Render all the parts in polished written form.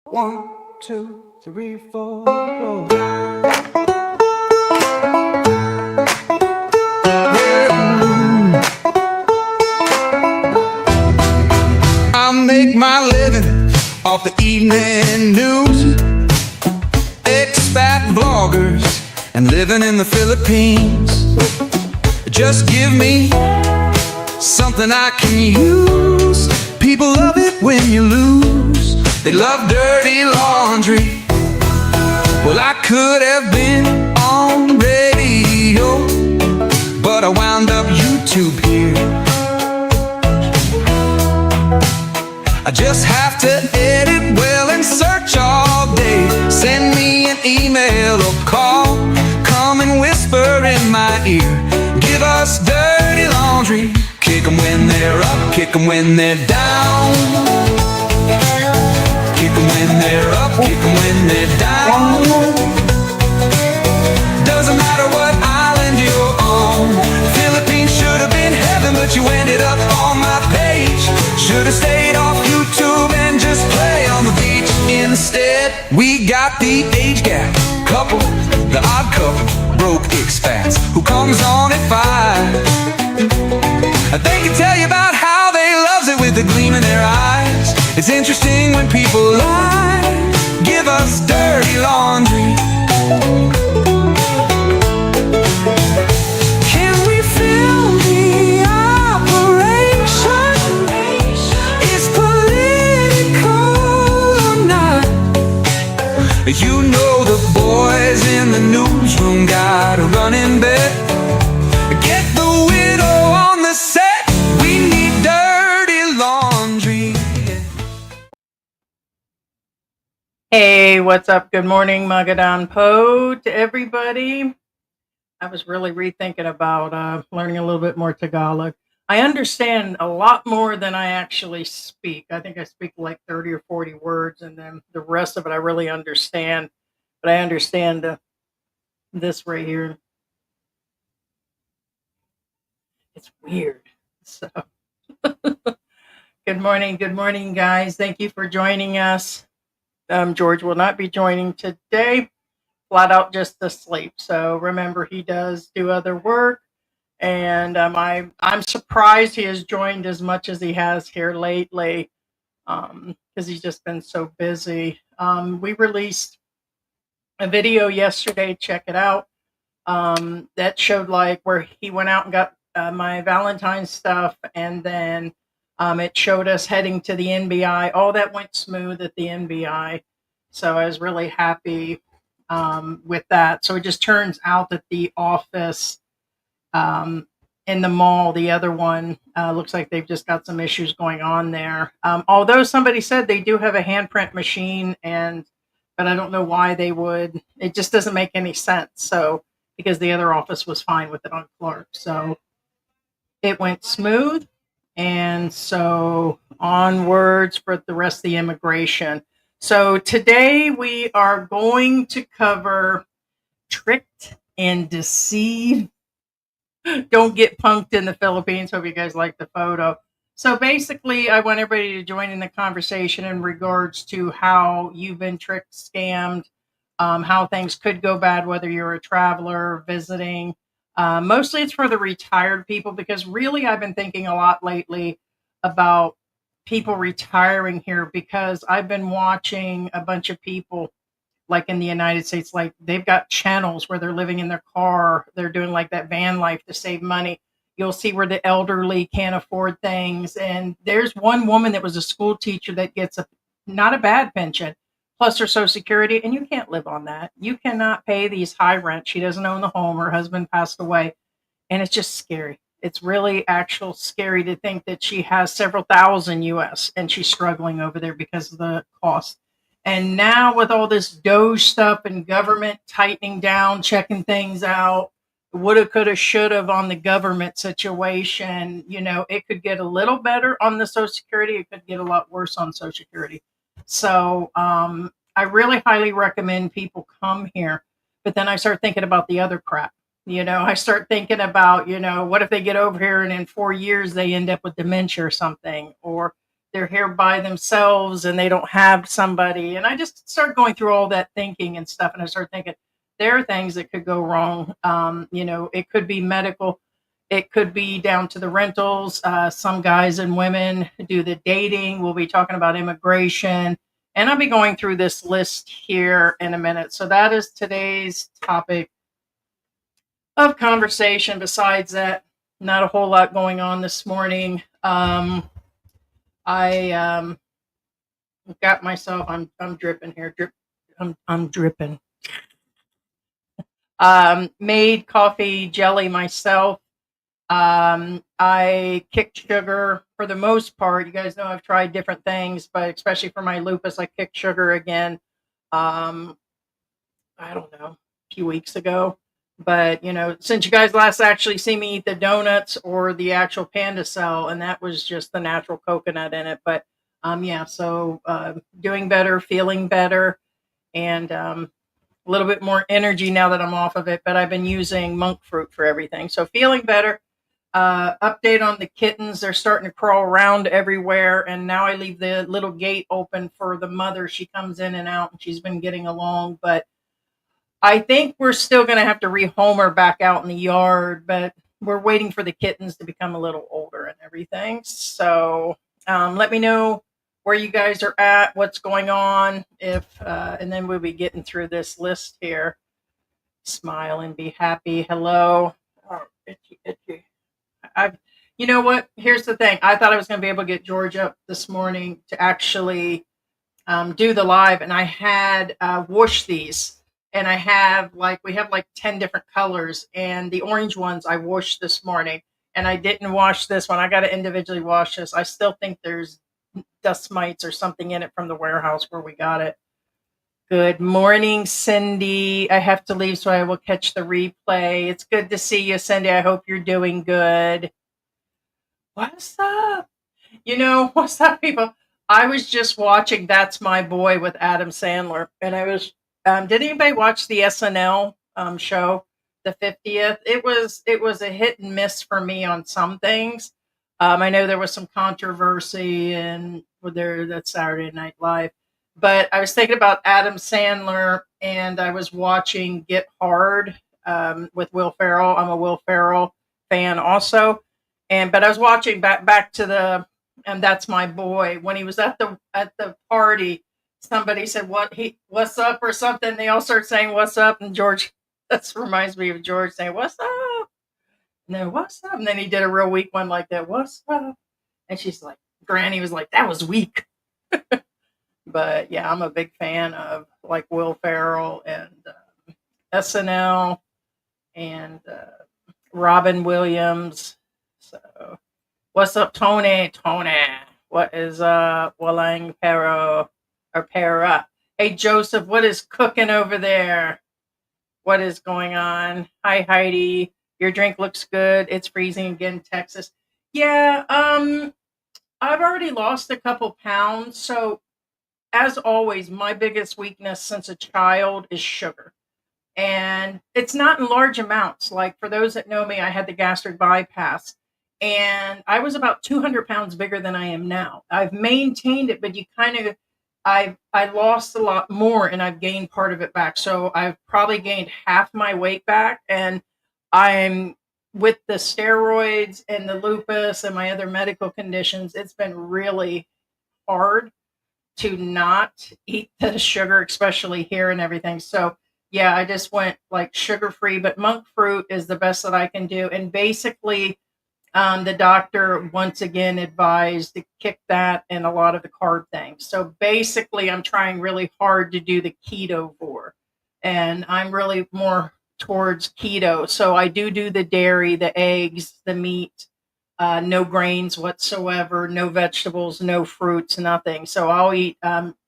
1, 2, 3, 4, go. I make my living off the evening news, expat bloggers, and living in the Philippines. Just give me something I can use. People love it when you lose. They love dirty laundry. Well, I could have been on radio, but I wound up YouTube here. I just have to edit well and search all day. Send me an email or call, come and whisper in my ear. Give us dirty laundry. Kick 'em when they're up, kick 'em when they're down. Kick 'em when they're up, kick 'em when they're down. Doesn't matter what island you're on. Philippines should have been heaven, but you ended up on my page. Should have stayed off YouTube and just play on the beach instead. We got the age gap couple, the odd couple, broke expats who comes on at 5. They can tell you about how they loves it with a gleam in their eyes. It's interesting when people lie. Give us dirty laundry. Can we film the operation? Is political or not? You know the boys in the newsroom got a running bet. Get the widow on the set. We need dirty laundry. Hey, what's up? Good morning, Magadan Po to everybody. I was really rethinking about learning a little bit more Tagalog. I understand a lot more than I actually speak. I think I speak like 30 or 40 words, and then the rest of it I really understand. But I understand this right here. It's weird. So, good morning, guys. Thank you for joining us. George will not be joining today, flat out just asleep. So remember, he does do other work, and I'm surprised he has joined as much as he has here lately, because he's just been so busy. We released a video yesterday. Check it out. That showed like where he went out and got my Valentine's stuff, and then it showed us heading to the NBI. All that went smooth at the NBI, so I was really happy with that. So it just turns out that the office in the mall, the other one, looks like they've just got some issues going on there. Although somebody said they do have a handprint machine, but I don't know why they would. It just doesn't make any sense. So because the other office was fine with it on Clark, so it went smooth. And so onwards for the rest of the immigration. So today we are going to cover tricked and deceived. Don't get punked in the Philippines. Hope you guys like the photo. So basically, I want everybody to join in the conversation in regards to how you've been tricked, scammed, how things could go bad, whether you're a traveler, visiting. Mostly it's for the retired people, because really I've been thinking a lot lately about people retiring here, because I've been watching a bunch of people like in the United States, like they've got channels where they're living in their car. They're doing like that van life to save money. You'll see where the elderly can't afford things. And there's one woman that was a school teacher that gets not a bad pension, plus her Social Security, and you can't live on that. You cannot pay these high rent. She doesn't own the home. Her husband passed away, and it's just scary. It's really actual scary to think that she has several thousand US and she's struggling over there because of the cost. And now with all this Doge stuff and government tightening down, checking things out, woulda, coulda, shoulda on the government situation, it could get a little better on the Social Security. It could get a lot worse on Social Security. So I really highly recommend people come here. But then I start thinking about the other crap. I start thinking about, what if they get over here and in 4 years they end up with dementia or something, or they're here by themselves and they don't have somebody. And I just started going through all that thinking and stuff. And I started thinking there are things that could go wrong. It could be medical. It could be down to the rentals. Some guys and women do the dating. We'll be talking about immigration. And I'll be going through this list here in a minute. So that is today's topic of conversation. Besides that, not a whole lot going on this morning. I got myself. I'm dripping here. I'm dripping. Made coffee jelly myself. I kicked sugar for the most part. You guys know I've tried different things, but especially for my lupus, I kicked sugar again. I don't know, a few weeks ago. But since you guys last actually see me eat the donuts or the actual panda cell, and that was just the natural coconut in it. But so doing better, feeling better, and a little bit more energy now that I'm off of it. But I've been using monk fruit for everything, so feeling better. Update on the kittens. They're starting to crawl around everywhere. And now I leave the little gate open for the mother. She comes in and out and she's been getting along. But I think we're still going to have to rehome her back out in the yard. But we're waiting for the kittens to become a little older and everything. So let me know where you guys are at, what's going on. And then we'll be getting through this list here. Smile and be happy. Hello. Oh, itchy. You know what? Here's the thing. I thought I was going to be able to get George up this morning to actually do the live, and I had washed these, and we have like 10 different colors, and the orange ones I washed this morning, and I didn't wash this one. I got to individually wash this. I still think there's dust mites or something in it from the warehouse where we got it. Good morning, Cindy. I have to leave, so I will catch the replay. It's good to see you, Cindy. I hope you're doing good. What's up? What's up, people? I was just watching That's My Boy with Adam Sandler, and I was. Did anybody watch the SNL show, the 50th? It was a hit and miss for me on some things. I know there was some controversy and that Saturday Night Live. But I was thinking about Adam Sandler, and I was watching Get Hard with Will Ferrell. I'm a Will Ferrell fan also, but I was watching back to and That's My Boy when he was at the party. Somebody said what's up or something. They all start saying what's up, and George. That reminds me of George saying what's up. No, what's up? And then he did a real weak one like that. What's up? And she's like, Granny was like, that was weak. But yeah, I'm a big fan of like Will Ferrell and SNL and Robin Williams. So, what's up, Tony? Tony, what is Walang Pero or Para? Hey, Joseph, what is cooking over there? What is going on? Hi, Heidi. Your drink looks good. It's freezing again, Texas. Yeah, I've already lost a couple pounds, so. As always, my biggest weakness since a child is sugar. And it's not in large amounts. Like for those that know me, I had the gastric bypass and I was about 200 pounds bigger than I am now. I've maintained it, but I lost a lot more and I've gained part of it back. So I've probably gained half my weight back, and I'm with the steroids and the lupus and my other medical conditions. It's been really hard to not eat the sugar, especially here and everything. So yeah, I just went like sugar free, but monk fruit is the best that I can do. And basically, the doctor once again advised to kick that and a lot of the carb things. So basically, I'm trying really hard to do the ketovore, and I'm really more towards keto. So I do the dairy, the eggs, the meat. No grains whatsoever, no vegetables, no fruits, nothing. So I'll eat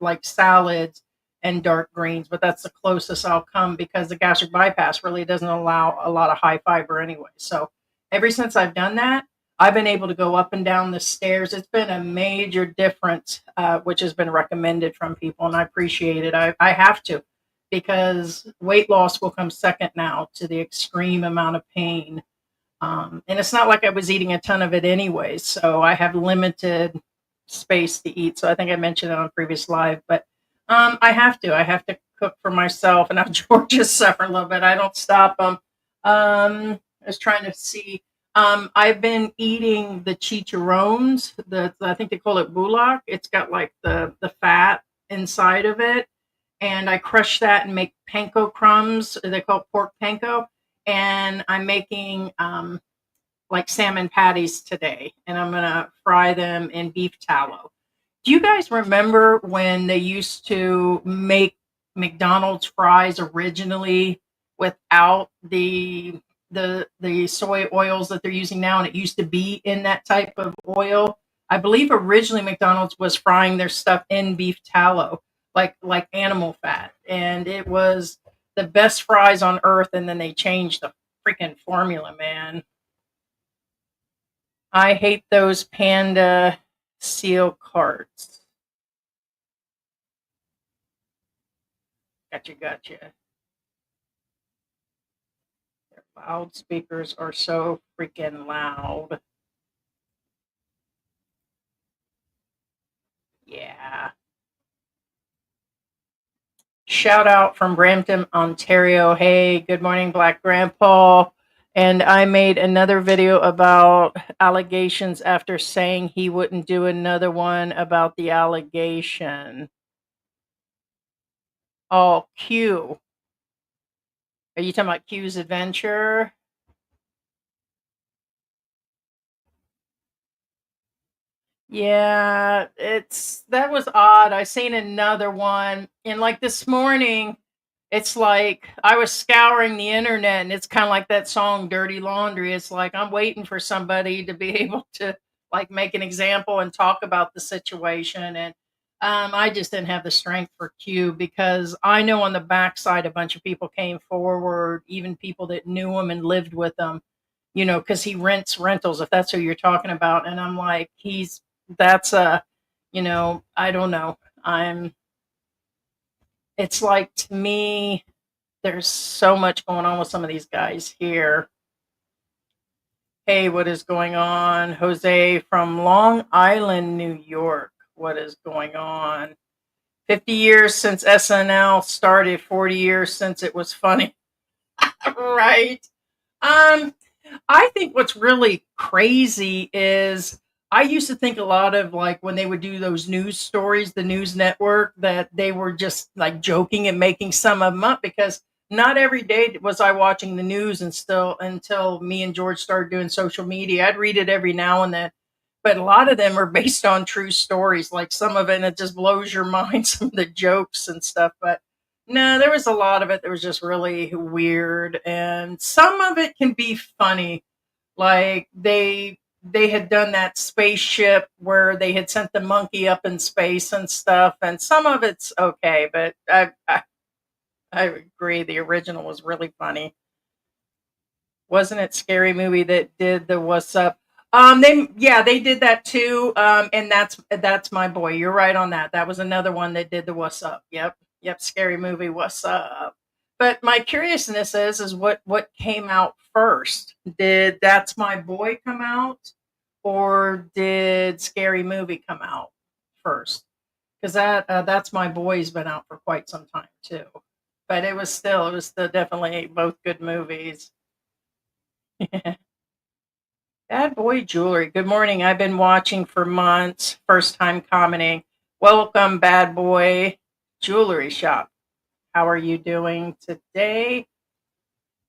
like salads and dark greens, but that's the closest I'll come because the gastric bypass really doesn't allow a lot of high fiber anyway. So ever since I've done that, I've been able to go up and down the stairs. It's been a major difference, which has been recommended from people, and I appreciate it. I have to, because weight loss will come second now to the extreme amount of pain. And it's not like I was eating a ton of it anyways. So I have limited space to eat. So I think I mentioned it on a previous live, but I have to cook for myself. And now George is suffering a little bit. I don't stop him. I was trying to see. I've been eating the chicharrones. I think they call it bulak. It's got like the fat inside of it, and I crush that and make panko crumbs. They call it pork panko, and I'm making like salmon patties today, and I'm gonna fry them in beef tallow. Do you guys remember when they used to make McDonald's fries originally without the soy oils that they're using now, and it used to be in that type of oil? I believe originally McDonald's was frying their stuff in beef tallow, like animal fat, and it was the best fries on earth. And then they changed the freaking formula, man. I hate those panda seal carts. Gotcha. Their loudspeakers are so freaking loud. Yeah. Shout out from Brampton, Ontario. Hey, good morning, Black Grandpa. And I made another video about allegations after saying he wouldn't do another one about the allegation. Oh, Q. Are you talking about Q's adventure? Yeah, that was odd. I seen another one, and like this morning, it's like I was scouring the internet, and it's kind of like that song "Dirty Laundry." It's like I'm waiting for somebody to be able to like make an example and talk about the situation, and I just didn't have the strength for Q, because I know on the backside a bunch of people came forward, even people that knew him and lived with him, because he rents rentals, if that's who you're talking about. And I'm like, that's a, I don't know. It's like, to me, there's so much going on with some of these guys here. Hey, what is going on? Jose from Long Island, New York. What is going on? 50 years since SNL started, 40 years since it was funny. Right. Um, I think what's really crazy is I used to think a lot of, like, when they would do those news stories, the news network, that they were just like joking and making some of them up, because not every day was I watching the news, and still, until me and George started doing social media, I'd read it every now and then. But a lot of them are based on true stories. Like some of it, and it just blows your mind, some of the jokes and stuff. But no, there was a lot of it that was just really weird, and some of it can be funny. Like they had done that spaceship where they had sent the monkey up in space and stuff, and some of it's okay, but I agree the original was really funny. Wasn't it Scary Movie that did the What's Up? They did that too. And that's my boy. You're right on that. That was another one that did the What's Up. Yep, Scary Movie, What's Up? But my curiousness is what came out first? Did That's My Boy come out, or did Scary Movie come out first? Because That's My Boy's been out for quite some time too. But it was still definitely both good movies. Bad Boy Jewelry. Good morning. I've been watching for months. First time commenting. Welcome, Bad Boy Jewelry Shop. How are you doing today?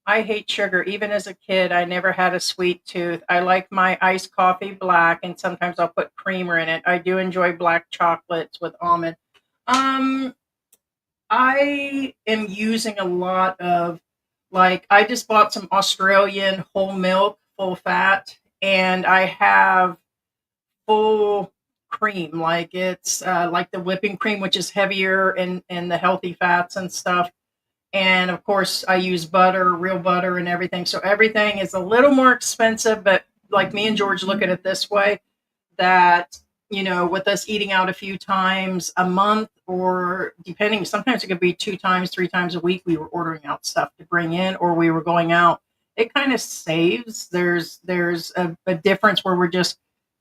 I hate sugar. Even as a kid, I never had a sweet tooth. I like my iced coffee black, and sometimes I'll put creamer in it. I do enjoy black chocolates with almond. Um, I am using a lot of, like, I just bought some Australian whole milk, full fat, and I have full cream. Like, it's like the whipping cream, which is heavier in the healthy fats and stuff. And of course, I use butter, real butter, and everything. So everything is a little more expensive, but like me and George look at it this way, that, with us eating out a few times a month, or depending, sometimes it could be 2 times, 3 times a week, we were ordering out stuff to bring in, or we were going out. It kind of saves. There's a difference where we're just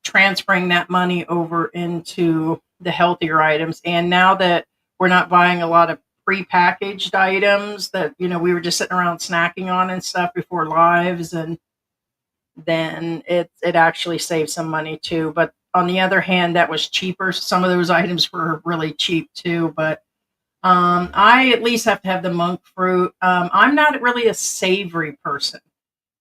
transferring that money over into the healthier items. And now that we're not buying a lot of prepackaged items that, we were just sitting around snacking on and stuff before lives, and then it actually saves some money too. But on the other hand, that was cheaper. Some of those items were really cheap too, but I at least have to have the monk fruit. I'm not really a savory person.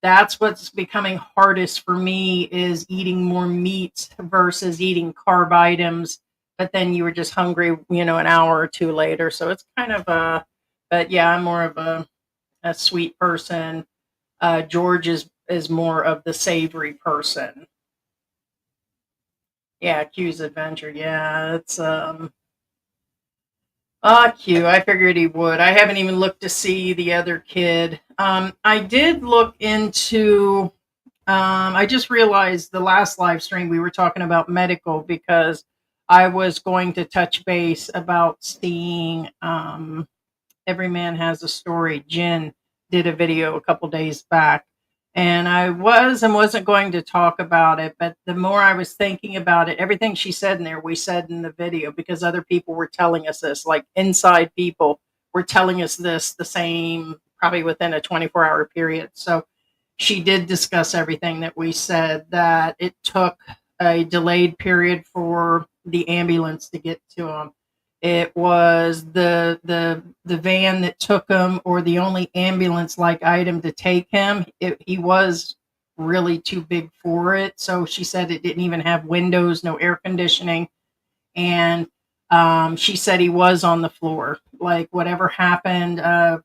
That's what's becoming hardest for me, is eating more meat versus eating carb items. But then you were just hungry, an hour or two later. So it's kind of but yeah, I'm more of a sweet person. George is more of the savory person. Yeah, Q's adventure. Yeah, it's Q. I figured he would. I haven't even looked to see the other kid. I did look into. I just realized the last live stream we were talking about medical, because I was going to touch base about seeing Every Man Has a Story. Jen did a video a couple days back, and I was and wasn't going to talk about it, but the more I was thinking about it, everything she said in there, we said in the video, because other people were telling us this, like inside people were telling us this the same, probably within a 24-hour period. So she did discuss everything that we said, that it took a delayed period for the ambulance to get to him. It was the van that took him, or the only ambulance like item to take him. He was really too big for it. So she said it didn't even have windows, no air conditioning. And she said he was on the floor. Like whatever happened,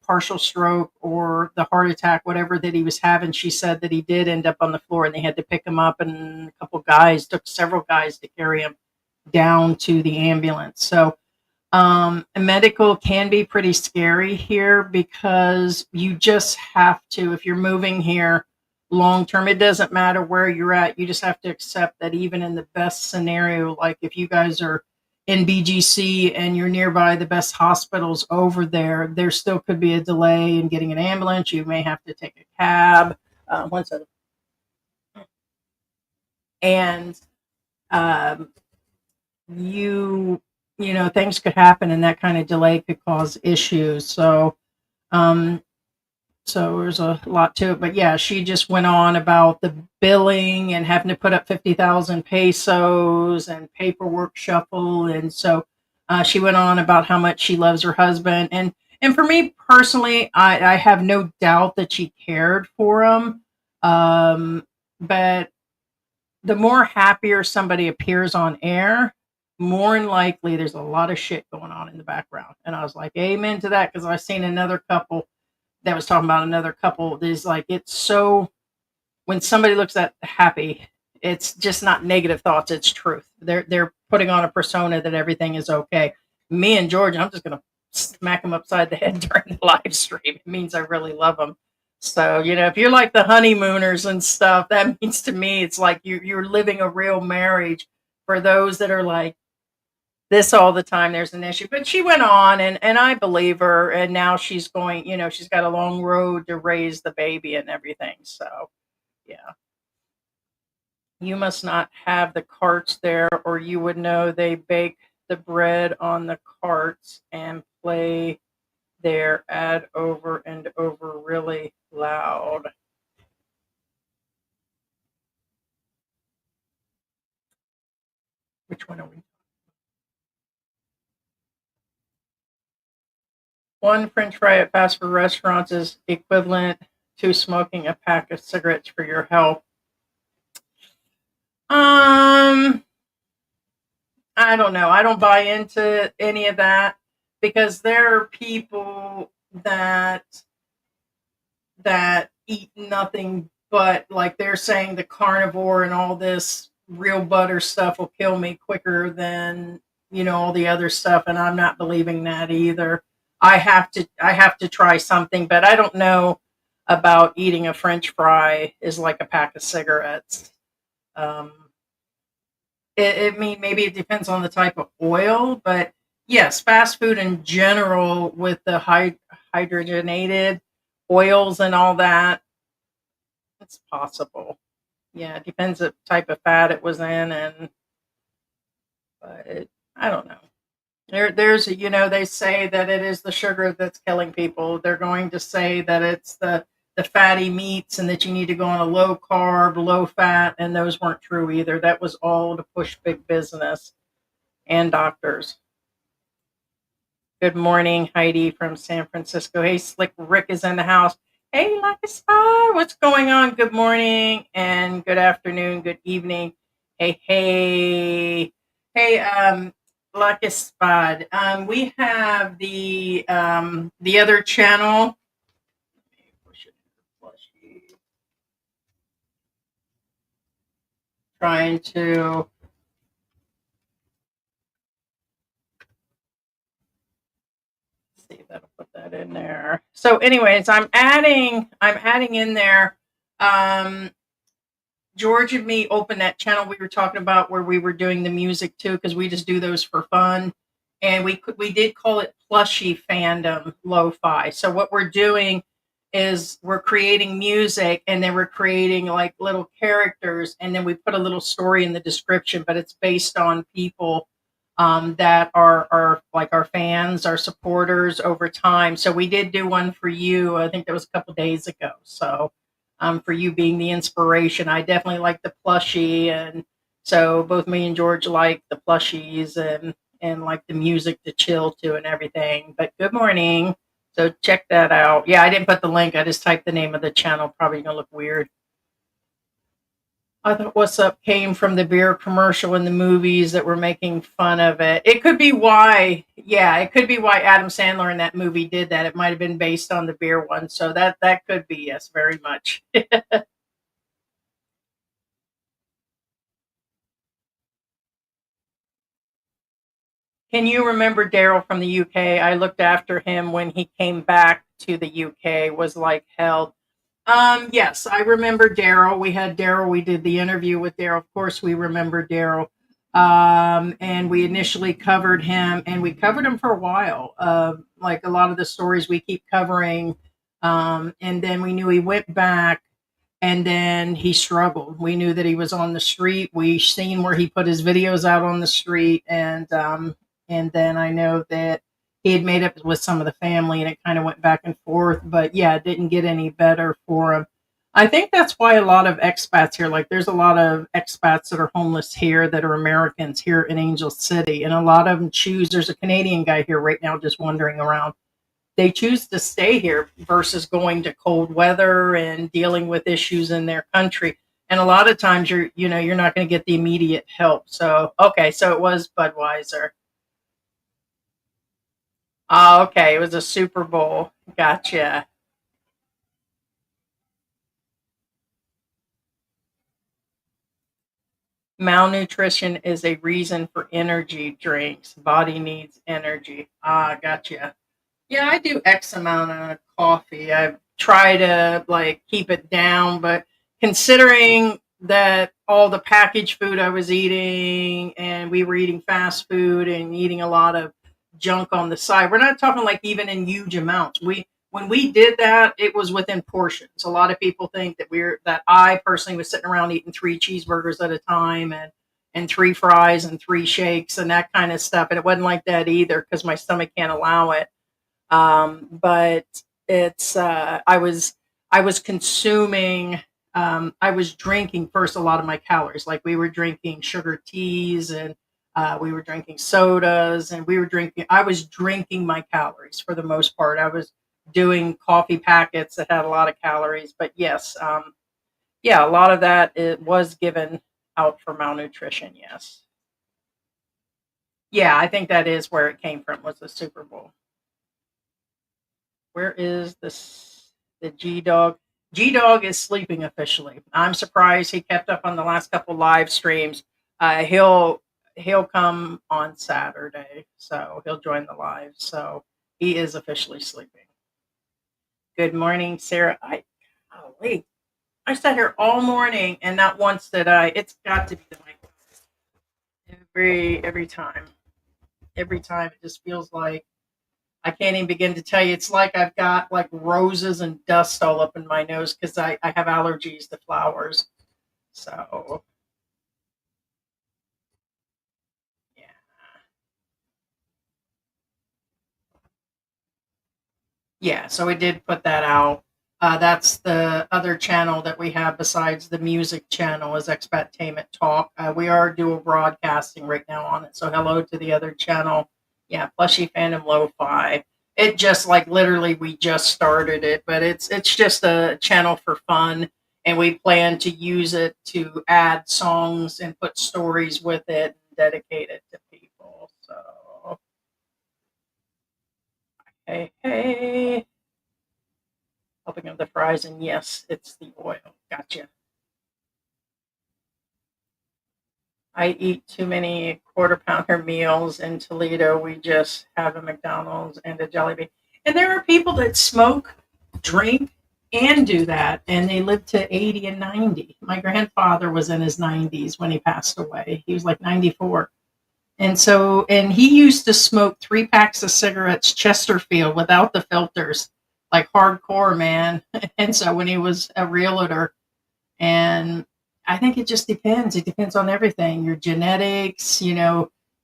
partial stroke or the heart attack, whatever that he was having, she said that he did end up on the floor, and they had to pick him up, and a couple guys, took several guys to carry him down to the ambulance. So medical can be pretty scary here, because you just have to, if you're moving here long term, it doesn't matter where you're at. You just have to accept that even in the best scenario, like if you guys are in BGC and you're nearby the best hospitals over there still could be a delay in getting an ambulance. You may have to take a cab. One second. And things could happen, and that kind of delay could cause issues. So there's a lot to it. But yeah, she just went on about the billing and having to put up 50,000 pesos and paperwork shuffle. And so she went on about how much she loves her husband. And for me personally, I have no doubt that she cared for him. But the more happier somebody appears on air, more than likely there's a lot of shit going on in the background. And I was like, amen to that, because I've seen another couple that was talking about another couple. There's like, it's so, when somebody looks that happy, it's just not negative thoughts, it's truth. They're putting on a persona that everything is okay. Me and George, I'm just gonna smack them upside the head during the live stream. It means I really love them. So, if you're like the honeymooners and stuff, that means to me, it's like you're living a real marriage. For those that are like this all the time, there's an issue. But she went on, and I believe her. And now she's going, she's got a long road to raise the baby and everything. So, yeah. You must not have the carts there, or you would know they bake the bread on the carts and play their ad over and over really loud. Which one are we? One French fry at fast food restaurants is equivalent to smoking a pack of cigarettes for your health. I don't know. I don't buy into any of that, because there are people that eat nothing but, like, they're saying the carnivore and all this real butter stuff will kill me quicker than all the other stuff, and I'm not believing that either. I have to try something, but I don't know about eating a French fry is like a pack of cigarettes. Maybe it depends on the type of oil, but yes, fast food in general with the hydrogenated oils and all that, it's possible. Yeah, it depends what type of fat it was in, and but I don't know. There's they say that it is the sugar that's killing people. They're going to say that it's the fatty meats and that you need to go on a low carb, low fat, and those weren't true either. That was all to push big business and doctors. Good morning, Heidi from San Francisco. Hey, Slick Rick is in the house. Hey, like a spy, what's going on? Good morning and good afternoon, good evening. Hey, hey, hey, like a spot. We have the other channel. Trying to see if that'll put that in there. So, anyways, I'm adding in there. Um, George and me opened that channel we were talking about where we were doing the music too, because we just do those for fun. And we did call it Plushy Fandom Lo-Fi. So what we're doing is we're creating music and then we're creating like little characters and then we put a little story in the description, but it's based on people that are like our fans, our supporters over time. So we did do one for you. I think that was a couple days ago. So for you being the inspiration. I definitely like the plushie, and so both me and George like the plushies and like the music to chill to and everything. But good morning. So check that out. Yeah, I didn't put the link. I just typed the name of the channel. Probably gonna look weird. I thought What's Up came from the beer commercial in the movies that were making fun of it. It could be why, yeah, it could be why Adam Sandler in that movie did that. It might have been based on the beer one. So that could be, yes, very much. Can you remember Daryl from the UK? I looked after him when he came back to the UK, was like hell. Yes, I remember Daryl. We had Daryl. We did the interview with Daryl. Of course, we remember Daryl. And we initially covered him, and we covered him for a while. Like a lot of the stories we keep covering. And then we knew he went back, and then he struggled. We knew that he was on the street. We seen where he put his videos out on the street, and then I know that he had made up with some of the family and it kind of went back and forth. But yeah, it didn't get any better for him. I think that's why a lot of expats here, like there's a lot of expats that are homeless here that are Americans here in Angel City. And a lot of them choose, there's a Canadian guy here right now just wandering around. They choose to stay here versus going to cold weather and dealing with issues in their country. And a lot of times you're not going to get the immediate help. So, okay, so it was Budweiser. Oh, okay. It was a Super Bowl. Gotcha. Malnutrition is a reason for energy drinks. Body needs energy. Ah, gotcha. Yeah, I do X amount of coffee. I try to like keep it down, but considering that all the packaged food I was eating and we were eating fast food and eating a lot of junk on the side, we're not talking like even in huge amounts. We When we did that, it was within portions. A lot of people think that I personally was sitting around eating three cheeseburgers at a time and three fries and three shakes and that kind of stuff. And it wasn't like that either because my stomach can't allow it. But it's I was consuming I was drinking first a lot of my calories. Like we were drinking sugar teas and we were drinking sodas and I was drinking my calories for the most part. I was doing coffee packets that had a lot of calories. But yes, yeah, a lot of that it was given out for malnutrition. Yes. Yeah, I think that is where it came from was the Super Bowl. Where is the G Dog? G Dog is sleeping officially. I'm surprised he kept up on the last couple live streams. He'll come on Saturday, so he'll join the live. So he is officially sleeping. Good morning, Sarah. Wait, I sat here all morning and not once did I. It's got to be the mic. Every time, every time it just feels like I can't even begin to tell you. It's like I've got like roses and dust all up in my nose because I have allergies to flowers. So yeah. Yeah, so we did put that out. That's the other channel that we have besides the music channel is Expat Talk. We are dual broadcasting right now on it. So hello to the other channel. Yeah, Plushy Fandom Lo-Fi. It just like literally we just started it, but it's just a channel for fun, and we plan to use it to add songs and put stories with it and dedicate it to people. So hey, hey. Helping of the fries, and yes, it's the oil. Gotcha. I eat too many quarter pounder meals in Toledo. We just have a McDonald's and a Jollibee. And there are people that smoke, drink, and do that, and they live to 80 and 90. My grandfather was in his 90s when he passed away. He was like 94. And he used to smoke 3 packs of cigarettes Chesterfield without the filters, like hardcore, man. And so when he was a realtor, and I think it just depends. It depends on everything, your genetics,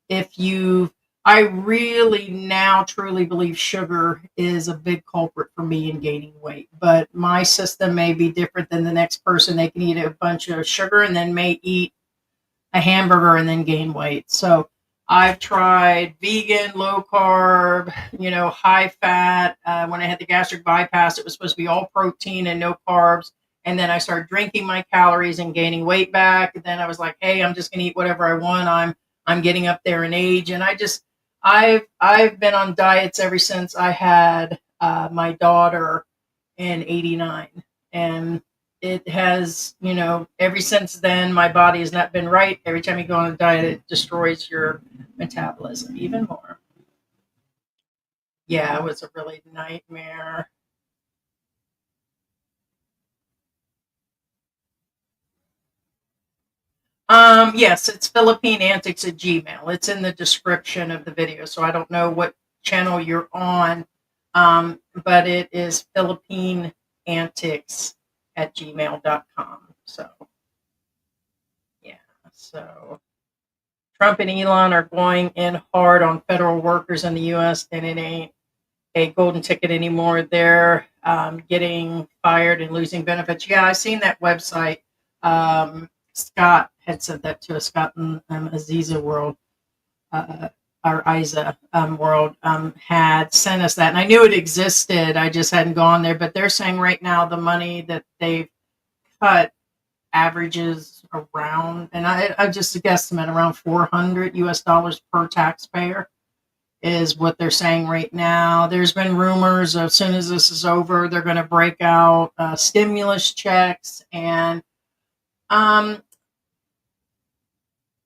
if you, I really now truly believe sugar is a big culprit for me in gaining weight. But my system may be different than the next person. They can eat a bunch of sugar and then may eat a hamburger and then gain weight. So I've tried vegan, low carb, high fat. When I had the gastric bypass, it was supposed to be all protein and no carbs. And then I started drinking my calories and gaining weight back. And then I was like, hey, I'm just gonna eat whatever I want. I'm getting up there in age. And I've been on diets ever since I had my daughter in '89. And it has, ever since then, my body has not been right. Every time you go on a diet, it destroys your metabolism even more. Yeah, it was a really nightmare. Yes, it's Philippine Antics at Gmail. It's in the description of the video, so I don't know what channel you're on, but it is Philippine Antics at gmail.com. So, yeah, so Trump and Elon are going in hard on federal workers in the U.S., and it ain't a golden ticket anymore. They're getting fired and losing benefits. Yeah, I've seen that website. Scott had sent that to us. Scott and Aziza World, uh, or Isa World, had sent us that, and I knew it existed. I just hadn't gone there. But they're saying right now the money that they've cut averages around, and I just a guesstimate around 400 US dollars per taxpayer is what they're saying right now. There's been rumors of as soon as this is over, they're going to break out stimulus checks and,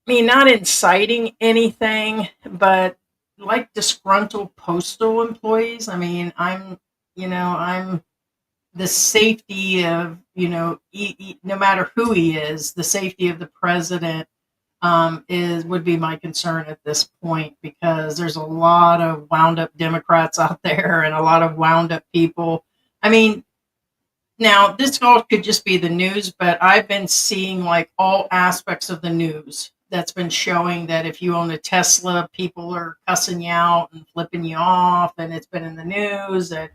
I mean, not inciting anything, but like disgruntled postal employees. I mean, I'm the safety of, no matter who he is, the safety of the president is would be my concern at this point, because there's a lot of wound up Democrats out there and a lot of wound up people. I mean, now this all could just be the news, but I've been seeing like all aspects of the news that's been showing that if you own a Tesla, people are cussing you out and flipping you off, and it's been in the news, and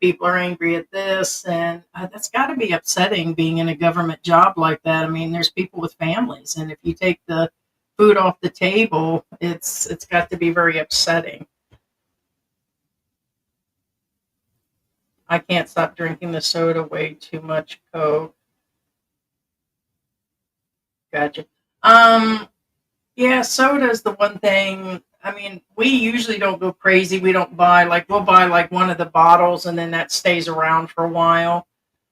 people are angry at this, and that's got to be upsetting being in a government job like that. I mean, there's people with families, and if you take the food off the table, it's got to be very upsetting. I can't stop drinking the soda, way too much Coke. Gotcha. Um, yeah, soda is the one thing. I mean, we usually don't go crazy. We don't buy like we'll buy like one of the bottles, and then that stays around for a while.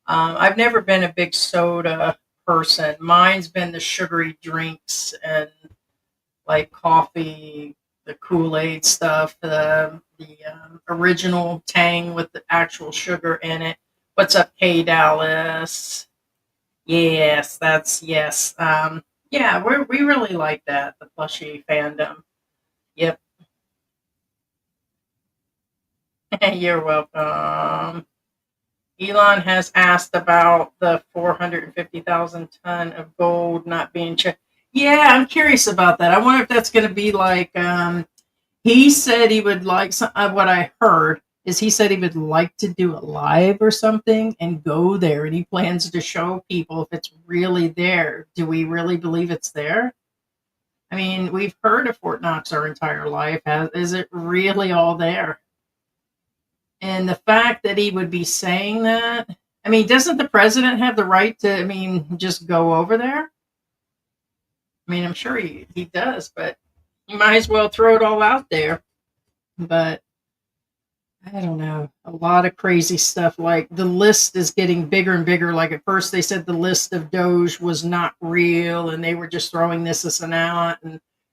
I've never been a big soda person. Mine's been the sugary drinks and like coffee, the Kool-Aid stuff, the original Tang with the actual sugar in it. What's up, K Dallas? Yes, that's yes. Yeah, we really like that, the plushy fandom. Yep. You're welcome. Elon has asked about the 450,000 ton of gold not being checked. Yeah, I'm curious about that. I wonder if that's going to be like, he said he would like, what I heard is he said he would like to do a live or something and go there, and he plans to show people if it's really there. Do we really believe it's there? I mean, we've heard of Fort Knox our entire life. Is it really all there? And the fact that he would be saying that, I mean, doesn't the president have the right to, I mean, just go over there? I mean, I'm sure he does, but you might as well throw it all out there. But I don't know. A lot of crazy stuff. Like the list is getting bigger and bigger. Like at first they said the list of Doge was not real and they were just throwing this and out,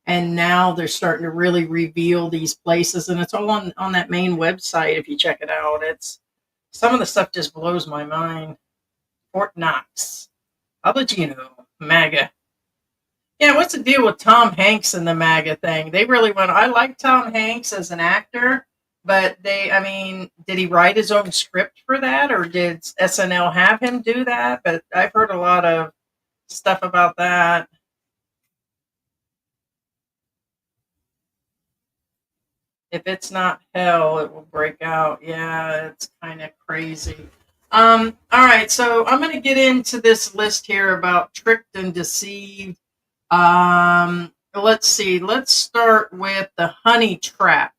and now they're starting to really reveal these places, and it's all on that main website if you check it out. It's some of the stuff just blows my mind. Fort Knox. I'll let you know. MAGA. Yeah, what's the deal with Tom Hanks and the MAGA thing? They really went. I like Tom Hanks as an actor, but I mean, did he write his own script for that, or did SNL have him do that? But I've heard a lot of stuff about that. If it's not hell, it will break out. Yeah, it's kind of crazy. All right, so I'm going to get into this list here about tricked and deceived. Let's see. Let's start with the honey trap.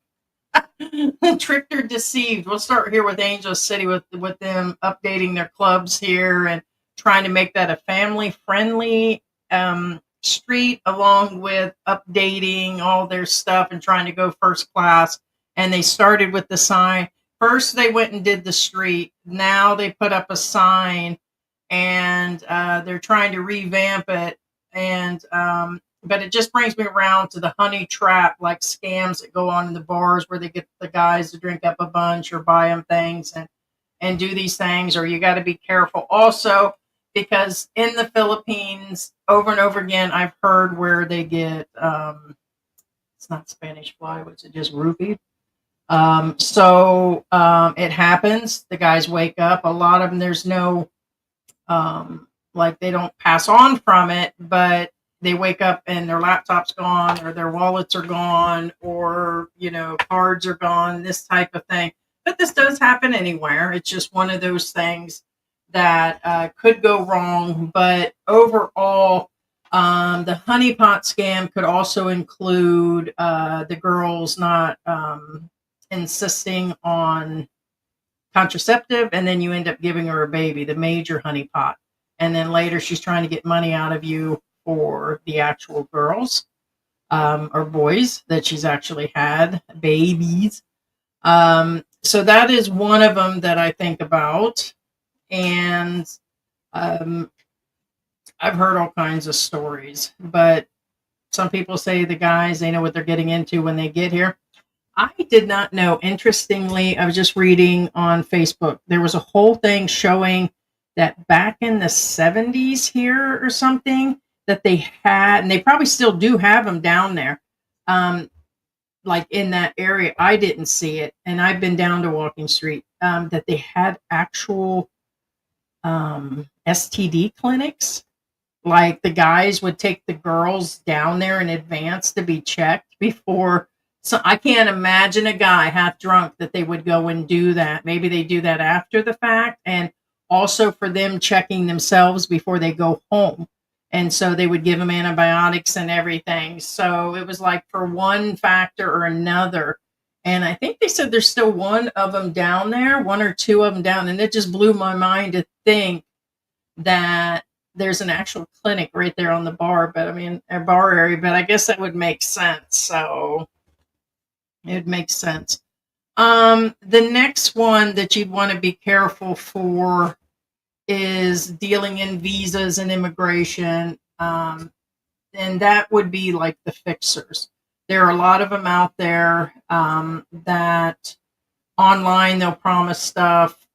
Tricked or deceived. We'll start here with Angel City with them updating their clubs here and trying to make that a family friendly street, along with updating all their stuff and trying to go first class. And they started with the sign. First, they went and did the street. Now they put up a sign, and they're trying to revamp it. And but it just brings me around to the honey trap, like scams that go on in the bars where they get the guys to drink up a bunch or buy them things and do these things. Or you got to be careful also, because in the Philippines, over and over again, I've heard where they get it's not Spanish fly, what's it, just roofied. It happens. The guys wake up. A lot of them, there's no like they don't pass on from it, but they wake up and their laptop's gone, or their wallets are gone, or cards are gone, this type of thing. But this does happen anywhere. It's just one of those things that could go wrong. But overall, the honeypot scam could also include the girls not insisting on contraceptive, and then you end up giving her a baby, the major honeypot. And then later she's trying to get money out of you for the actual girls or boys that she's actually had, babies. So that is one of them that I think about. And I've heard all kinds of stories, but some people say the guys, they know what they're getting into when they get here. I did not know. Interestingly, I was just reading on Facebook. There was a whole thing showing that back in the 70s here or something that they had, and they probably still do have them down there, like in that area. I didn't see it, and I've been down to Walking Street, that they had actual STD clinics. Like the guys would take the girls down there in advance to be checked before. So I can't imagine a guy half drunk that they would go and do that. Maybe they do that after the fact, and also for them checking themselves before they go home. And so they would give them antibiotics and everything. So it was like for one factor or another. And I think they said there's still one of them down there, one or two of them down. And it just blew my mind to think that there's an actual clinic right there on the bar, but I mean, a bar area, but I guess that would make sense. So it makes sense. The next one that you'd want to be careful for is dealing in visas and immigration. And that would be like the fixers. There are a lot of them out there that online they'll promise stuff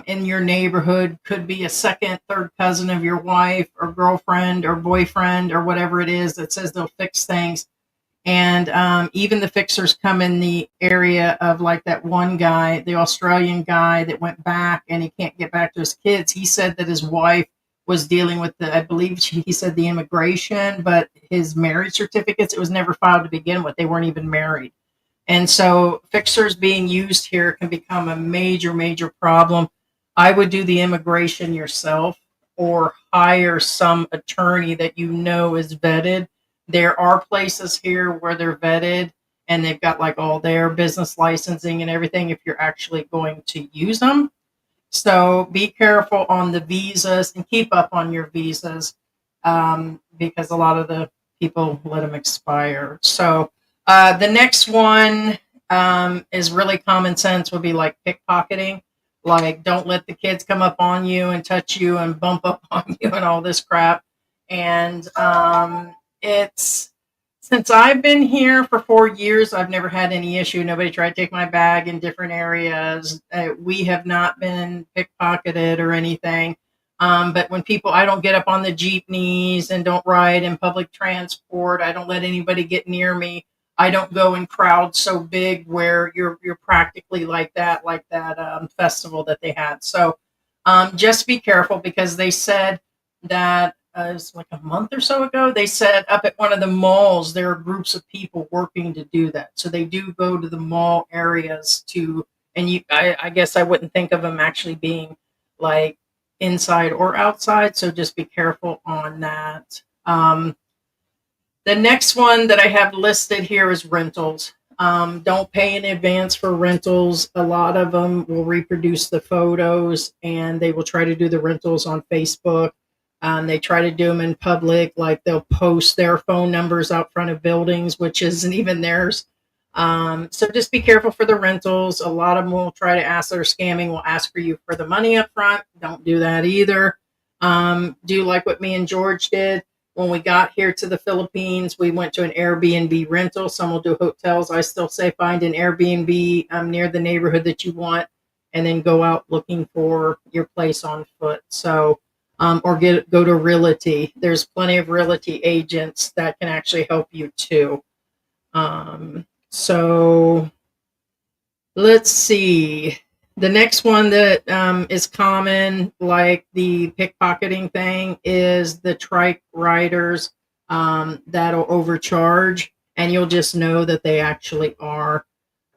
in your neighborhood. Could be a second, third cousin of your wife or girlfriend or boyfriend or whatever it is that says they'll fix things. And even the fixers come in the area of like that one guy, the Australian guy that went back and he can't get back to his kids. He said that his wife was dealing with I believe he said the immigration, but his marriage certificates, it was never filed to begin with. They weren't even married. And so fixers being used here can become a major, major problem. I would do the immigration yourself or hire some attorney that you know is vetted. There are places here where they're vetted and they've got like all their business licensing and everything if you're actually going to use them. So be careful on the visas and keep up on your visas because a lot of the people let them expire. So the next one is really common sense would be like pickpocketing. Like, don't let the kids come up on you and touch you and bump up on you and all this crap. And it's since I've been here for 4 years, I've never had any issue. Nobody tried to take my bag in different areas. We have not been pickpocketed or anything. But when people, I don't get up on the jeepneys and don't ride in public transport. I don't let anybody get near me. I don't go in crowds so big where you're practically like that festival that they had. So just be careful because they said that it's like a month or so ago, they said up at one of the malls, there are groups of people working to do that. So they do go to the mall areas to, and I guess I wouldn't think of them actually being like inside or outside. So just be careful on that. The next one that I have listed here is rentals. Don't pay in advance for rentals. A lot of them will reproduce the photos and they will try to do the rentals on Facebook. They try to do them in public, like they'll post their phone numbers out front of buildings, which isn't even theirs. So just be careful for the rentals. A lot of them will try to ask, that are scamming, will ask for you for the money up front. Don't do that either. Do like what me and George did. When we got here to the Philippines, we went to an Airbnb rental. Some will do hotels. I still say find an Airbnb near the neighborhood that you want and then go out looking for your place on foot. So, or go to Realty. There's plenty of Realty agents that can actually help you too. So let's see. The next one that is common, like the pickpocketing thing, is the trike riders that'll overcharge, and you'll just know that they actually are.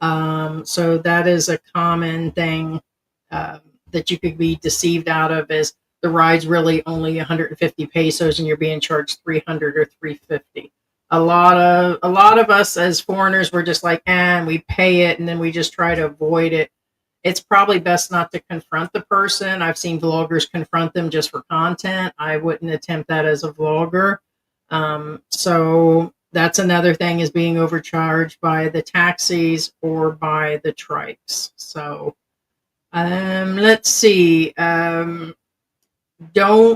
So that is a common thing that you could be deceived out of, is the ride's really only 150 pesos and you're being charged 300 or 350. A lot of us as foreigners, we're just like, and we pay it and then we just try to avoid it. It's probably best not to confront the person. I've seen vloggers confront them just for content. I wouldn't attempt that as a vlogger. So that's another thing, is being overcharged by the taxis or by the trikes. So let's see. Don't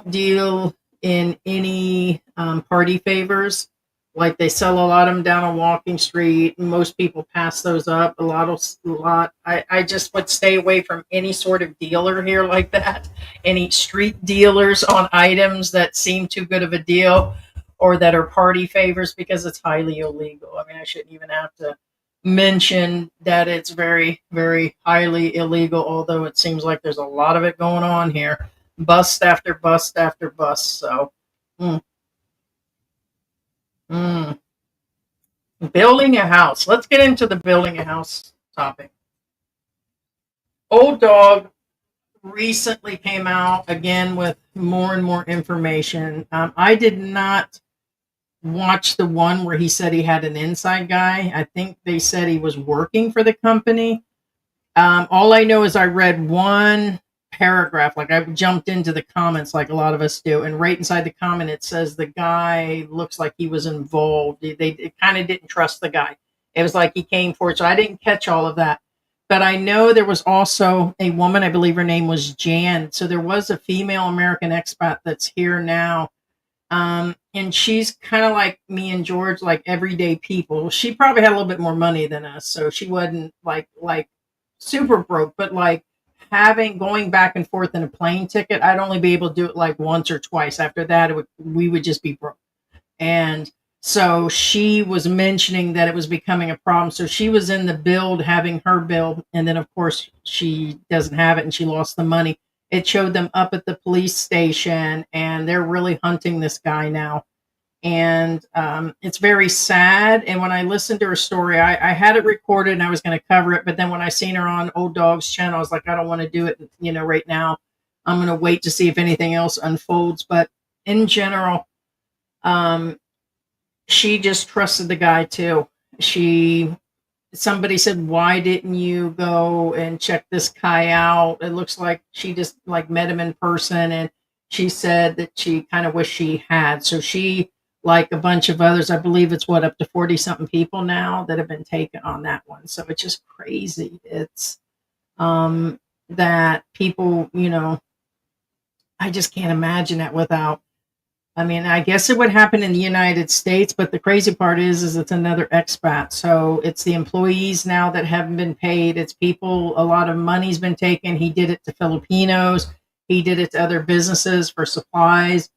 deal in any party favors. Like, they sell a lot of them down a walking street. Most people pass those up. I just would stay away from any sort of dealer here like that. Any street dealers on items that seem too good of a deal or that are party favors, because it's highly illegal. I mean, I shouldn't even have to mention that it's very, very highly illegal, although it seems like there's a lot of it going on here. Bust after bust after bust. So, building a house. Let's get into the building a house topic. Old Dog recently came out again with more and more information. I did not watch the one where he said he had an inside guy. I think they said he was working for the company. All I know is I read one paragraph, like I jumped into the comments like a lot of us do, and right inside the comment it says the guy looks like he was involved. They kind of didn't trust the guy. It was like he came for it. So I didn't catch all of that. But I know there was also a woman, I believe her name was Jan. So there was a female American expat that's here now. And she's kind of like me and George, like everyday people. She probably had a little bit more money than us, so she wasn't like super broke, but like going back and forth in a plane ticket, I'd only be able to do it like once or twice. After that, we would just be broke. And So she was mentioning that it was becoming a problem. So she was in the build having her bill. And then, of course, she doesn't have it and she lost the money. It showed them up at the police station and they're really hunting this guy now. And it's very sad. And when I listened to her story, I had it recorded and I was going to cover it. But then when I seen her on Old Dog's channel, I was like, I don't want to do it, right now. I'm going to wait to see if anything else unfolds. But in general, she just trusted the guy too. Somebody said, why didn't you go and check this guy out? It looks like she just like met him in person. And she said that she kind of wished she had. So she, like a bunch of others, I believe it's up to 40 something people now that have been taken on that one. So it's just crazy. It's that people, I just can't imagine that without. I mean, I guess it would happen in the United States, but the crazy part is it's another expat. So it's the employees now that haven't been paid. It's people, a lot of money's been taken. He did it to Filipinos. He did it to other businesses for supplies.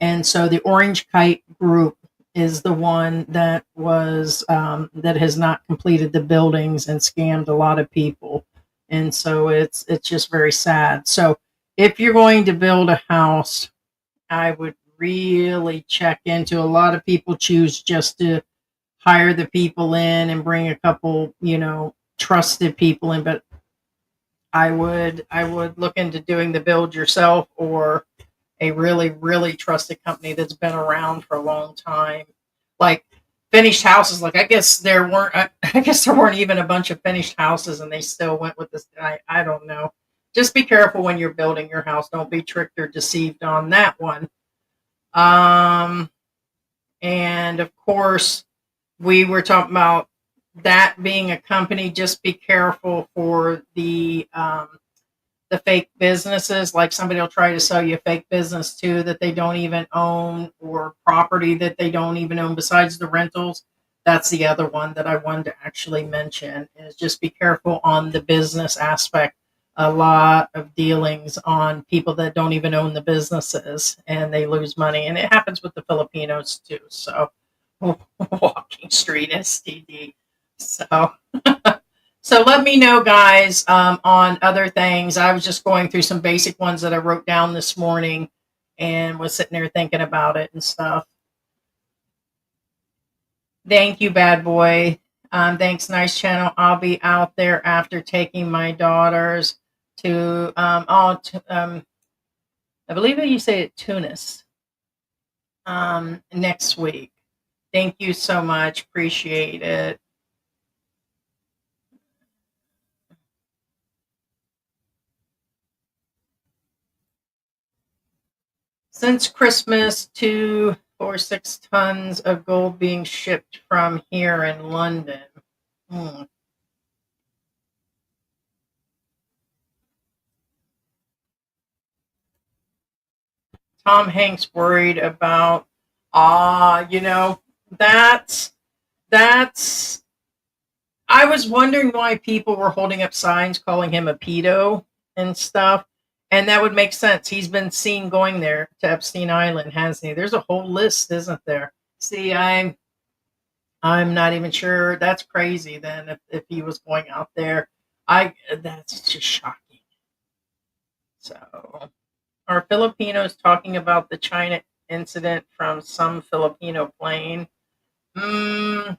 And so the Orange Kite group is the one that that has not completed the buildings and scammed a lot of people. And so it's just very sad. So if you're going to build a house, I would really check into. A lot of people choose just to hire the people in and bring a couple, trusted people in, but I would look into doing the build yourself or a really, really trusted company that's been around for a long time. Like finished houses, like I guess there weren't even a bunch of finished houses and they still went with this guy. I don't know. Just be careful when you're building your house. Don't be tricked or deceived on that one. And of course, we were talking about that being a company. Just be careful for the fake businesses. Like somebody will try to sell you a fake business too that they don't even own, or property that they don't even own besides the rentals. That's the other one that I wanted to actually mention, is just be careful on the business aspect. A lot of dealings on people that don't even own the businesses and they lose money. And it happens with the Filipinos too. So walking street STD. So so let me know, guys, on other things. I was just going through some basic ones that I wrote down this morning and was sitting there thinking about it and stuff. Thank you, bad boy. Thanks, nice channel. I'll be out there after taking my daughters to I believe that you say it, Tunis, next week. Thank you so much. Appreciate it. Since Christmas, 2 or 6 tons of gold being shipped from here in London. Tom Hanks worried about, that's, I was wondering why people were holding up signs calling him a pedo and stuff. And that would make sense. He's been seen going there to Epstein Island, hasn't he? There's a whole list, isn't there? See, I'm not even sure. That's crazy then if he was going out there. That's just shocking. So are Filipinos talking about the China incident from some Filipino plane? Not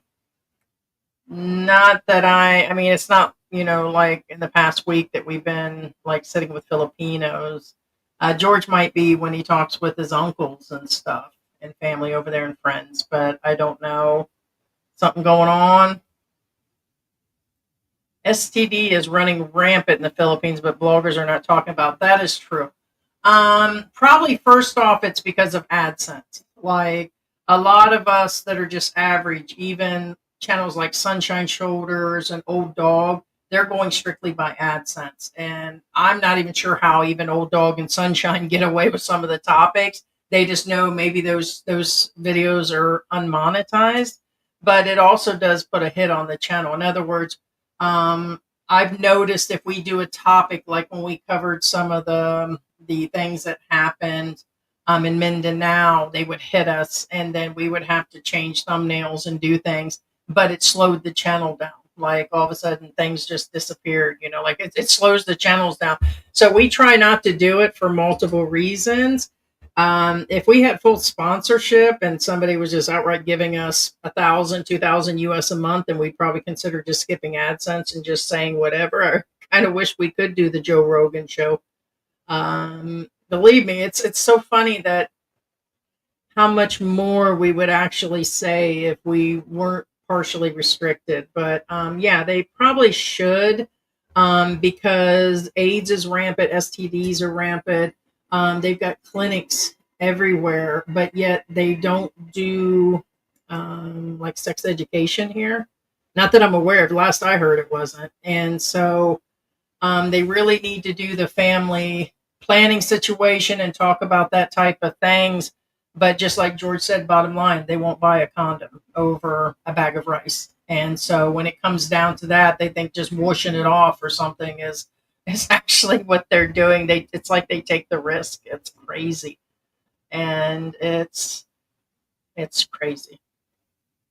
that I mean, it's not, like in the past week that we've been like sitting with Filipinos. George might be when he talks with his uncles and stuff and family over there and friends, but I don't know. Something going on. STD is running rampant in the Philippines, but bloggers are not talking about. That is true. Probably first off, it's because of AdSense. Like a lot of us that are just average, even channels like Sunshine Shoulders and Old Dog, they're going strictly by AdSense. And I'm not even sure how even Old Dog and Sunshine get away with some of the topics. They just know maybe those videos are unmonetized, but it also does put a hit on the channel. In other words, I've noticed if we do a topic like when we covered some of the things that happened In Mindanao, they would hit us, and then we would have to change thumbnails and do things. But it slowed the channel down. Like all of a sudden, things just disappeared. Like it slows the channels down. So we try not to do it for multiple reasons. If we had full sponsorship and somebody was just outright giving us 1,000, 2,000 US a month, then we'd probably consider just skipping AdSense and just saying whatever. I kind of wish we could do the Joe Rogan show. Believe me, it's so funny that how much more we would actually say if we weren't partially restricted. But yeah, they probably should, because AIDS is rampant, STDs are rampant. They've got clinics everywhere, but yet they don't do like sex education here. Not that I'm aware of. Last I heard, it wasn't. And so they really need to do the family planning situation and talk about that type of things. But just like George said, bottom line, they won't buy a condom over a bag of rice. And so when it comes down to that, they think just washing it off or something is actually what they're doing. It's like they take the risk. It's crazy. And it's crazy.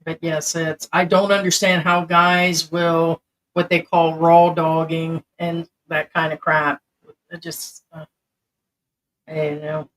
But yes, I don't understand how guys will what they call raw dogging and that kind of crap. It just I don't know.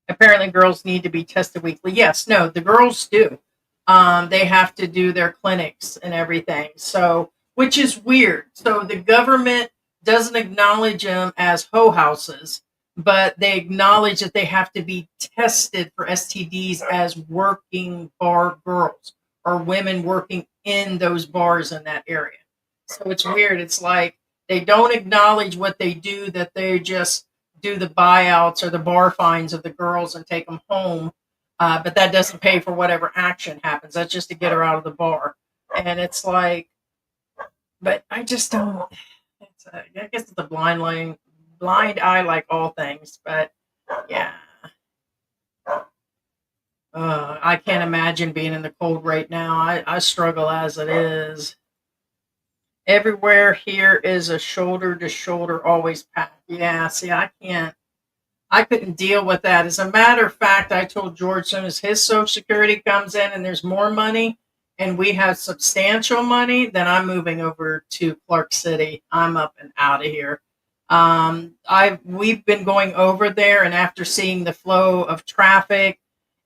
Apparently girls need to be tested weekly. Yes, no, the girls do. They have to do their clinics and everything. So, which is weird. So the government doesn't acknowledge them as hoe houses, but they acknowledge that they have to be tested for STDs as working bar girls or women working in those bars in that area. So it's weird. It's like they don't acknowledge what they do, that they just do the buyouts or the bar fines of the girls and take them home. But that doesn't pay for whatever action happens. That's just to get her out of the bar. And it's like, but I just don't. I guess it's a blind eye, like all things. But yeah, I can't imagine being in the cold right now. I struggle as it is. Everywhere here is a shoulder to shoulder, always packed. Yeah, see, I couldn't deal with that. As a matter of fact, I told George, as soon as his Social Security comes in and there's more money and we have substantial money, then I'm moving over to Clark City. I'm up and out of here. We've been going over there, and after seeing the flow of traffic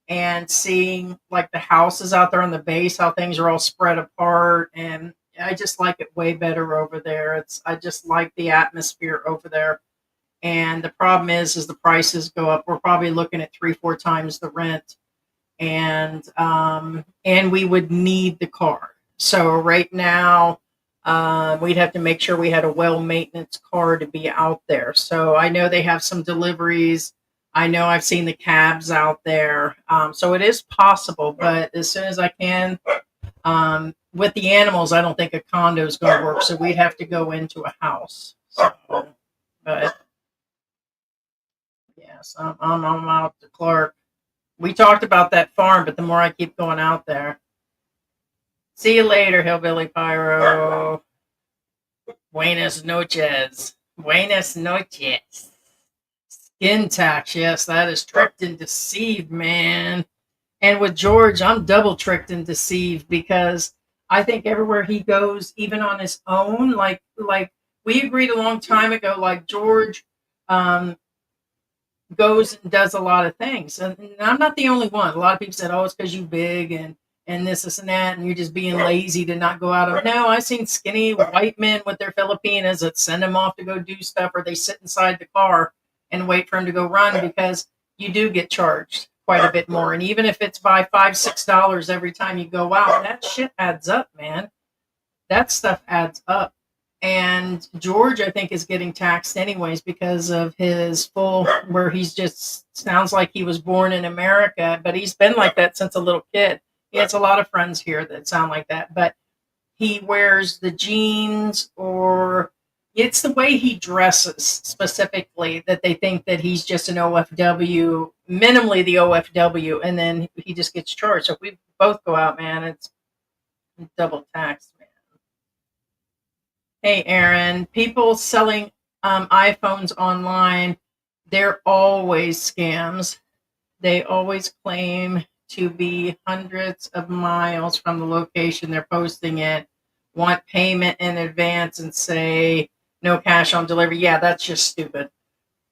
and seeing like the houses out there on the base, how things are all spread apart, and I just like it way better over there. I just like the atmosphere over there. And the problem is the prices go up. We're probably looking at 3-4 times the rent, and we would need the car. So right now, we'd have to make sure we had a well maintenance car to be out there. So I know they have some deliveries. I know I've seen the cabs out there. So it is possible, but as soon as I can, with the animals, I don't think a condo is going to work. So we'd have to go into a house. So, but yes, I'm out to Clark. We talked about that farm, but the more I keep going out there. See you later, Hillbilly Pyro. Buenas noches. Buenas noches. Skin tax. Yes, that is tricked and deceived, man. And with George, I'm double tricked and deceived because I think everywhere he goes, even on his own, like we agreed a long time ago, like George goes and does a lot of things. And I'm not the only one. A lot of people said, oh, it's because you big and this and that, and you're just being lazy to not go out. No, I've seen skinny white men with their Filipinas that send them off to go do stuff, or they sit inside the car and wait for him to go run, because you do get charged quite a bit more. And even if it's by $5-6 every time you go out, that shit adds up, man. That stuff adds up. And George, I think, is getting taxed anyways because of his full, where he's just sounds like he was born in America, but he's been like that since a little kid. He has a lot of friends here that sound like that, but he wears the jeans, or it's the way he dresses specifically that they think that he's just an OFW, minimally the OFW, and then he just gets charged. So if we both go out, man, it's double taxed, man. Hey, Aaron, people selling iPhones online they're always scams. They always claim to be hundreds of miles from the location they're posting it, want payment in advance, and say no cash on delivery. Yeah, that's just stupid.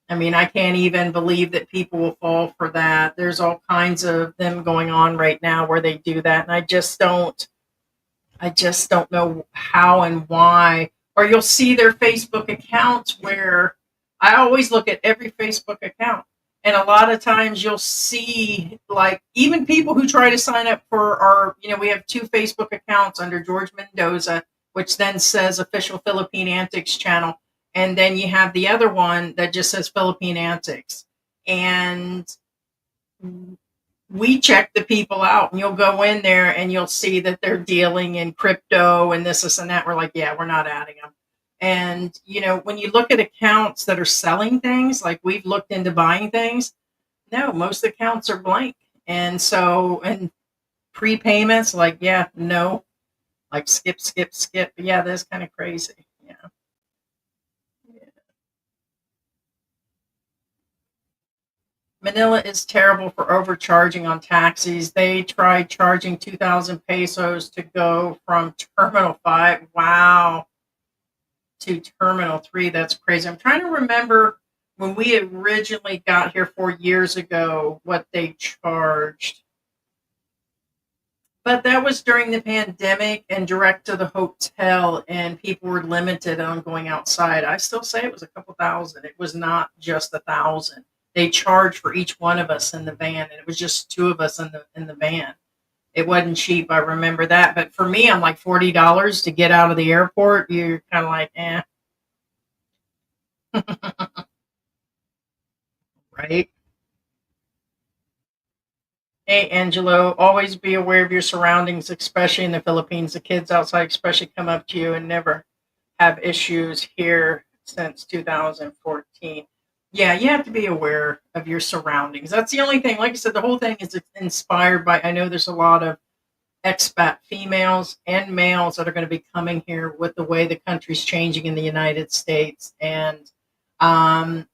I mean, I can't even believe that people will fall for that. There's all kinds of them going on right now where they do that, and I just don't know how and why. Or you'll see their Facebook accounts where I always look at every Facebook account. And a lot of times you'll see, like, even people who try to sign up for we have two Facebook accounts under George Mendoza, which then says official Philippine Antics channel. And then you have the other one that just says Philippine Antics. And we check the people out, and you'll go in there and you'll see that they're dealing in crypto and this and that. We're like, yeah, we're not adding them. And when you look at accounts that are selling things, like we've looked into buying things, no, most accounts are blank. And so, and prepayments, like, yeah, no, like skip, skip, skip. Yeah, that's kind of crazy. Yeah. Manila is terrible for overcharging on taxis. They tried charging 2,000 pesos to go from Terminal 5, wow, to Terminal 3. That's crazy. I'm trying to remember when we originally got here 4 years ago what they charged. But that was during the pandemic and direct to the hotel, and people were limited on going outside. I still say it was a couple thousand. It was not just 1,000. They charged for each one of us in the van, and it was just two of us in the van. It wasn't cheap. I remember that. But for me, I'm like $40 to get out of the airport. You're kind of like, eh, right? Hey, Angelo, always be aware of your surroundings, especially in the Philippines. The kids outside, especially, come up to you and never have issues here since 2014. Yeah, you have to be aware of your surroundings. That's the only thing. Like I said, the whole thing is inspired by, I know there's a lot of expat females and males that are going to be coming here with the way the country's changing in the United States. And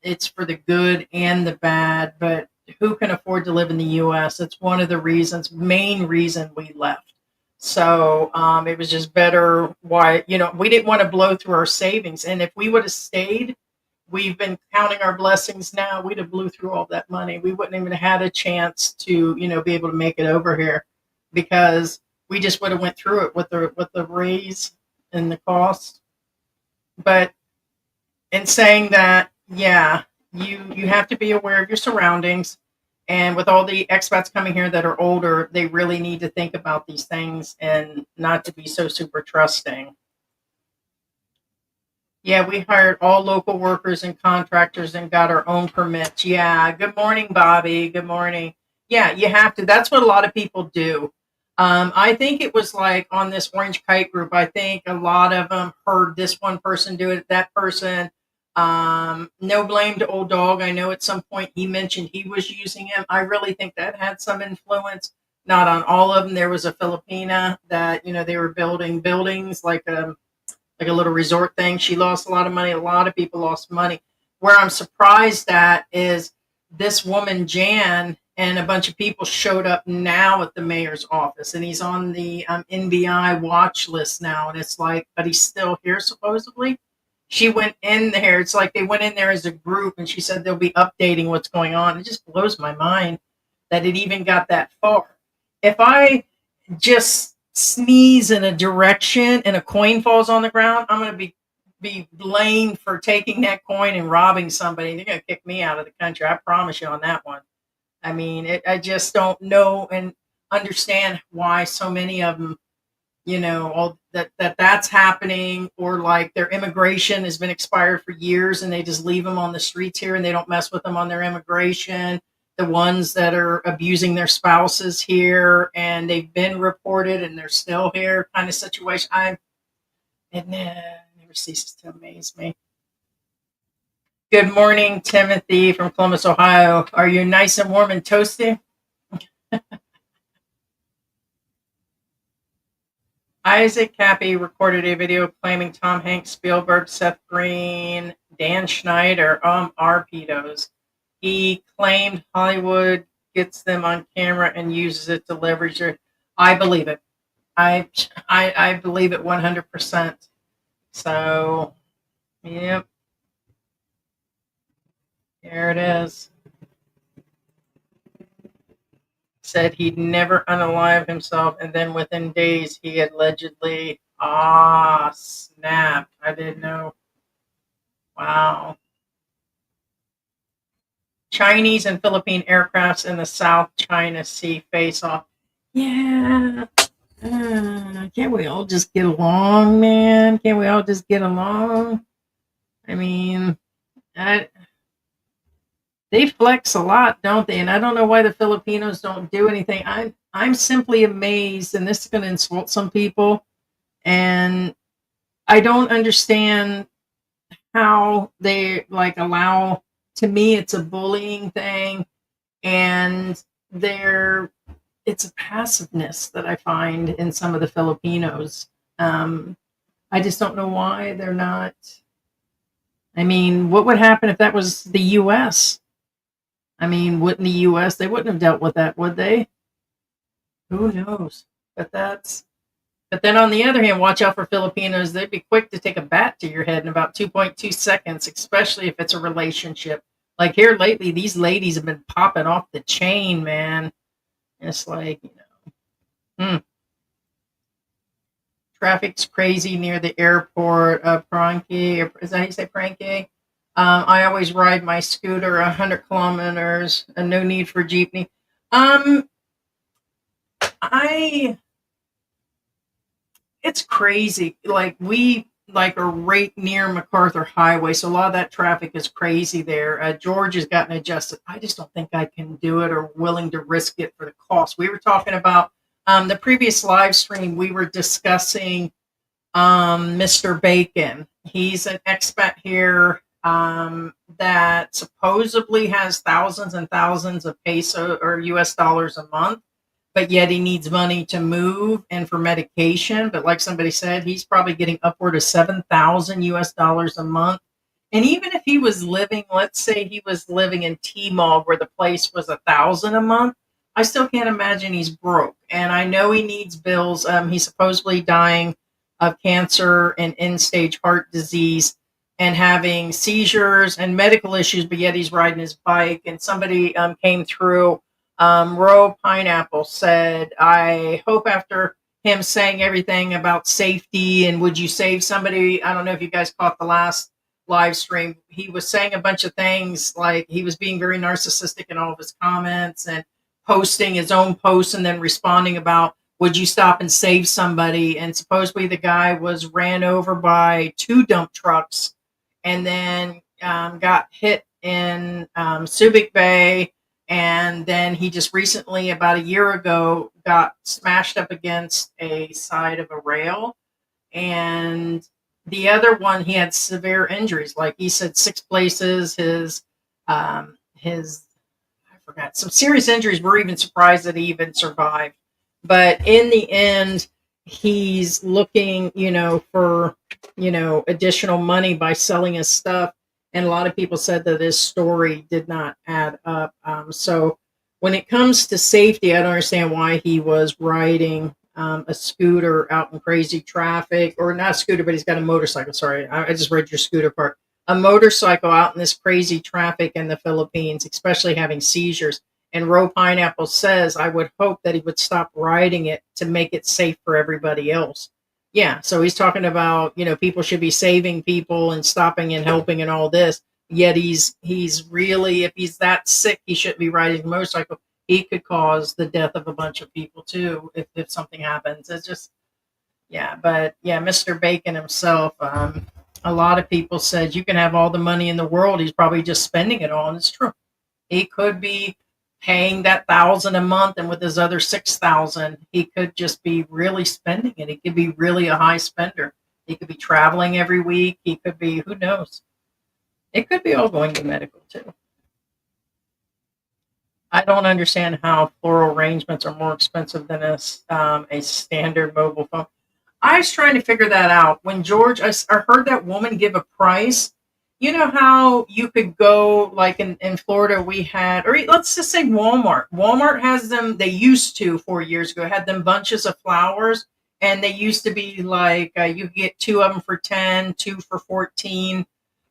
it's for the good and the bad, but who can afford to live in the US? It's one of the reasons, main reason we left. So it was just better why, we didn't want to blow through our savings. And if we would have stayed, we've been counting our blessings now, we'd have blew through all that money. We wouldn't even have had a chance to, be able to make it over here because we just would have went through it with the raise and the cost. But in saying that, yeah, you have to be aware of your surroundings. And with all the expats coming here that are older, they really need to think about these things and not to be so super trusting. Yeah, we hired all local workers and contractors and got our own permits. Yeah. Good morning, Bobby. Good morning. Yeah, you have to. That's what a lot of people do. I think it was like on this Orange Kite group, I think a lot of them heard this one person do it, that person. No blame to old dog. I know at some point he mentioned he was using him. I really think that had some influence. Not on all of them. There was a Filipina that, they were building buildings like a little resort thing. She lost a lot of money. A lot of people lost money. Where I'm surprised at is this woman, Jan, and a bunch of people showed up now at the mayor's office, and he's on the NBI watch list now. And it's like, but he's still here supposedly. She went in there. It's like they went in there as a group, and she said they'll be updating what's going on. It just blows my mind that it even got that far. If I just sneeze in a direction and a coin falls on the ground, I'm going to be blamed for taking that coin and robbing somebody. They're going to kick me out of the country. I promise you on that one. I mean, I just don't know and understand why so many of them, all that's happening, or like their immigration has been expired for years and they just leave them on the streets here and they don't mess with them on their immigration. The ones that are abusing their spouses here and they've been reported and they're still here, kind of situation. It never ceases to amaze me. Good morning, Timothy from Columbus, Ohio. Are you nice and warm and toasty? Isaac Cappy recorded a video claiming Tom Hanks, Spielberg, Seth Green, Dan Schneider are pedos. he claimed Hollywood gets them on camera and uses it to leverage their. I believe it. I believe it 100%. So, yep, there it is. Said he'd never unalive himself, and then within days he allegedly snapped. I didn't know. Wow. Chinese and Philippine aircrafts in the South China Sea face off. Yeah. Can't we all just get along, man? Can't we all just get along? I mean, I, they flex a lot, don't they? And I don't know why the Filipinos don't do anything. I'm simply amazed, and this is going to insult some people, and I don't understand how they like allow. To me, it's a bullying thing, and it's a passiveness that I find in some of the Filipinos. I just don't know why they're not. I mean, what would happen if that was the U.S.? I mean, wouldn't the U.S. they wouldn't have dealt with that, would they? Who knows? But then on the other hand, watch out for Filipinos. They'd be quick to take a bat to your head in about 2.2 seconds, especially if it's a relationship. Like here lately, these ladies have been popping off the chain, man. It's like, traffic's crazy near the airport of Paranque. Is that how you say Paranque? I always ride my scooter 100 kilometers and no need for jeepney. It's crazy. Like we are right near MacArthur Highway, so a lot of that traffic is crazy there. George has gotten adjusted. I just don't think I can do it or willing to risk it for the cost. We were talking about the previous live stream. We were discussing Mr. Bacon. He's an expat here that supposedly has thousands and thousands of peso or US dollars a month, but yet he needs money to move and for medication. But like somebody said, he's probably getting upward of 7,000 US dollars a month. And even if he was living, let's say he was living in T-Mall where the place was 1,000 a month, I still can't imagine he's broke. And I know he needs bills. He's supposedly dying of cancer and end-stage heart disease and having seizures and medical issues, but yet he's riding his bike. And somebody came through. Ro Pineapple said, I hope after him saying everything about safety and would you save somebody, I don't know if you guys caught the last live stream, he was saying a bunch of things like he was being very narcissistic in all of his comments and posting his own posts and then responding about would you stop and save somebody. And supposedly the guy was ran over by 2 dump trucks and then got hit in Subic Bay. And then he just recently, about a year ago, got smashed up against a side of a rail. And the other one, he had severe injuries. Like he said, 6 places. His I forgot, some serious injuries. We're even surprised that he even survived. But in the end, he's looking, for, additional money by selling his stuff. And a lot of people said that his story did not add up. So when it comes to safety, I don't understand why he was riding a scooter out in crazy traffic, or not a scooter, but he's got a motorcycle. Sorry, I just read your scooter part. A motorcycle out in this crazy traffic in the Philippines, especially having seizures. And Ro Pineapple says, I would hope that he would stop riding it to make it safe for everybody else. Yeah, so he's talking about, people should be saving people and stopping and helping and all this. Yet he's really, if he's that sick, he shouldn't be riding a motorcycle. He could cause the death of a bunch of people too if something happens. It's just, but Mr. Bacon himself, a lot of people said you can have all the money in the world. He's probably just spending it all, and it's true. He could be paying that 1,000 a month, and with his other 6,000, he could just be really spending it. He could be really a high spender. He could be traveling every week. He could be, who knows? It could be all going to medical too. I don't understand how floral arrangements are more expensive than a standard mobile phone. I was trying to figure that out. When George, I heard that woman give a price, you know how you could go, like in Florida we had, or let's just say Walmart has them. They used to 4 years ago had them bunches of flowers, and they used to be like you could get two of them for 10, two for 14,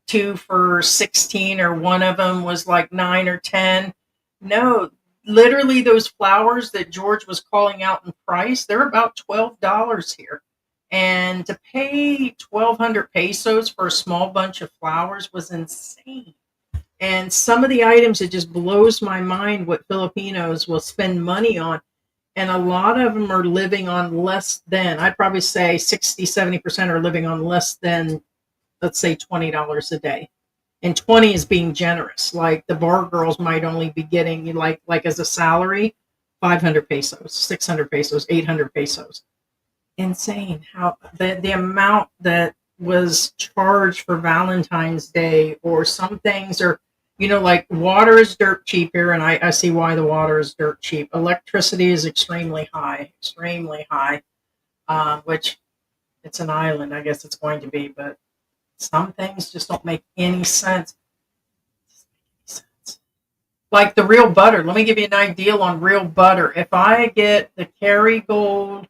two for 16, or one of them was like 9 or 10. No, literally those flowers that George was calling out in price, they're about $12 here. And to pay 1,200 pesos for a small bunch of flowers was insane. And some of the items, it just blows my mind what Filipinos will spend money on. And a lot of them are living on less than, I'd probably say 60, 70% are living on less than, let's say, $20 a day. And 20 is being generous. Like the bar girls might only be getting, like as a salary, 500 pesos, 600 pesos, 800 pesos. Insane how the amount that was charged for Valentine's Day, or some things are, like water is dirt cheap here, and I see why the water is dirt cheap. Electricity is extremely high, which it's an island, I guess it's going to be, but some things just don't make any sense. Like the real butter. Let me give you an idea on real butter. If I get the Kerrygold,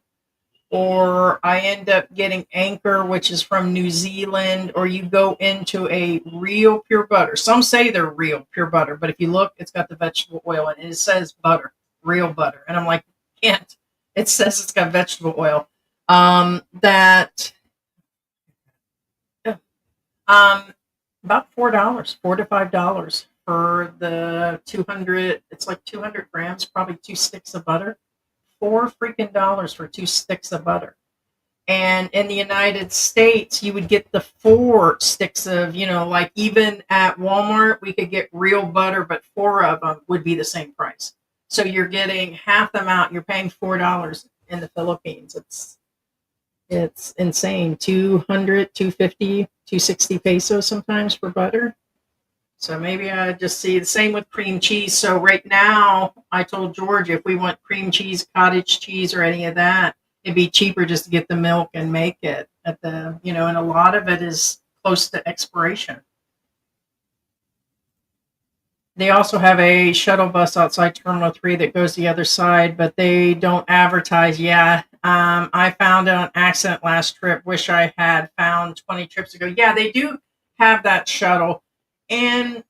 or I end up getting Anchor, which is from New Zealand, or you go into a real pure butter. Some say they're real pure butter, but if you look, it's got the vegetable oil in it. It says butter, real butter. And I'm like, can't. It says it's got vegetable oil. That about $4, $4 to $5 for the 200. It's like 200 grams, probably 2 sticks of butter. $4 for 2 sticks of butter. And in the United States, you would get the 4 sticks of, like even at Walmart, we could get real butter, but 4 of them would be the same price. So you're getting half the amount. You're paying $4 in the Philippines. It's insane. 200, 250, 260 pesos sometimes for butter. So maybe I just see the same with cream cheese. So right now, I told George if we want cream cheese, cottage cheese, or any of that, it'd be cheaper just to get the milk and make it at the, and a lot of it is close to expiration. They also have a shuttle bus outside Terminal 3 that goes the other side, but they don't advertise. Yeah, I found it on accident last trip. Wish I had found 20 trips ago. Yeah, they do have that shuttle. And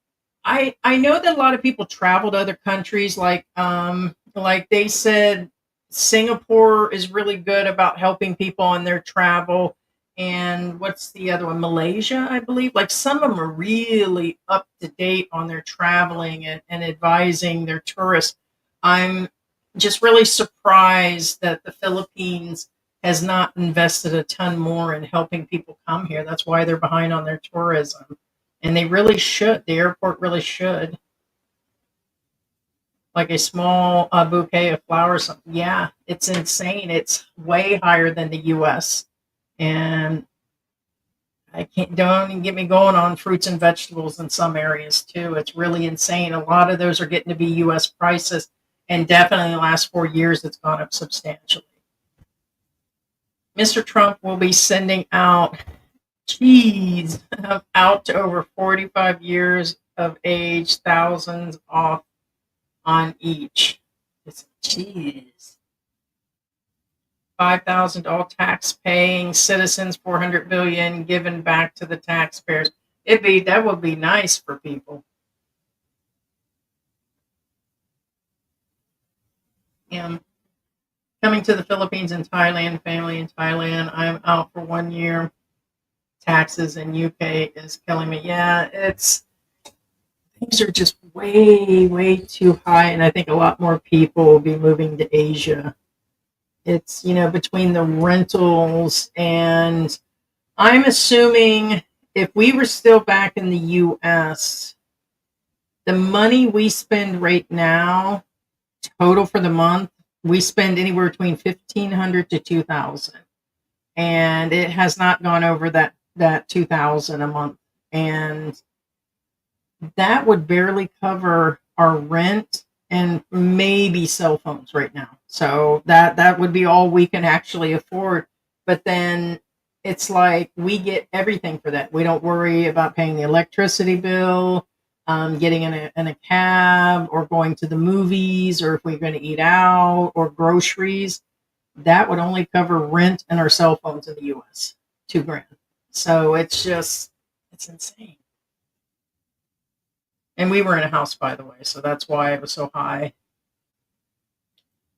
I know that a lot of people travel to other countries, like they said Singapore is really good about helping people on their travel. And what's the other one? Malaysia, I believe. Like some of them are really up to date on their traveling and advising their tourists. I'm just really surprised that the Philippines has not invested a ton more in helping people come here. That's why they're behind on their tourism. And they really should. The airport really should. Like a small bouquet of flowers. Yeah, it's insane. It's way higher than the U.S. And don't even get me going on fruits and vegetables in some areas too. It's really insane. A lot of those are getting to be U.S. prices. And definitely in the last 4 years, it's gone up substantially. Mr. Trump will be sending out cheese out to over 45 years of age, thousands off on each. It's cheese. 5,000 to all tax-paying citizens, 400 billion given back to the taxpayers. That would be nice for people. Coming to the Philippines and Thailand, family in Thailand. I'm out for 1 year. Taxes in UK is killing me. Yeah, things are just way too high, and I think a lot more people will be moving to Asia. It's between the rentals, and I'm assuming if we were still back in the US, the money we spend right now total for the month, we spend anywhere between 1,500 to 2,000, and it has not gone over that 2,000 a month, and that would barely cover our rent and maybe cell phones right now. So that would be all we can actually afford. But then it's like we get everything for that. We don't worry about paying the electricity bill, getting in a cab, or going to the movies, or if we're going to eat out, or groceries. That would only cover rent and our cell phones in the US, $2,000. So it's insane. And we were in a house, by the way, so that's why it was so high.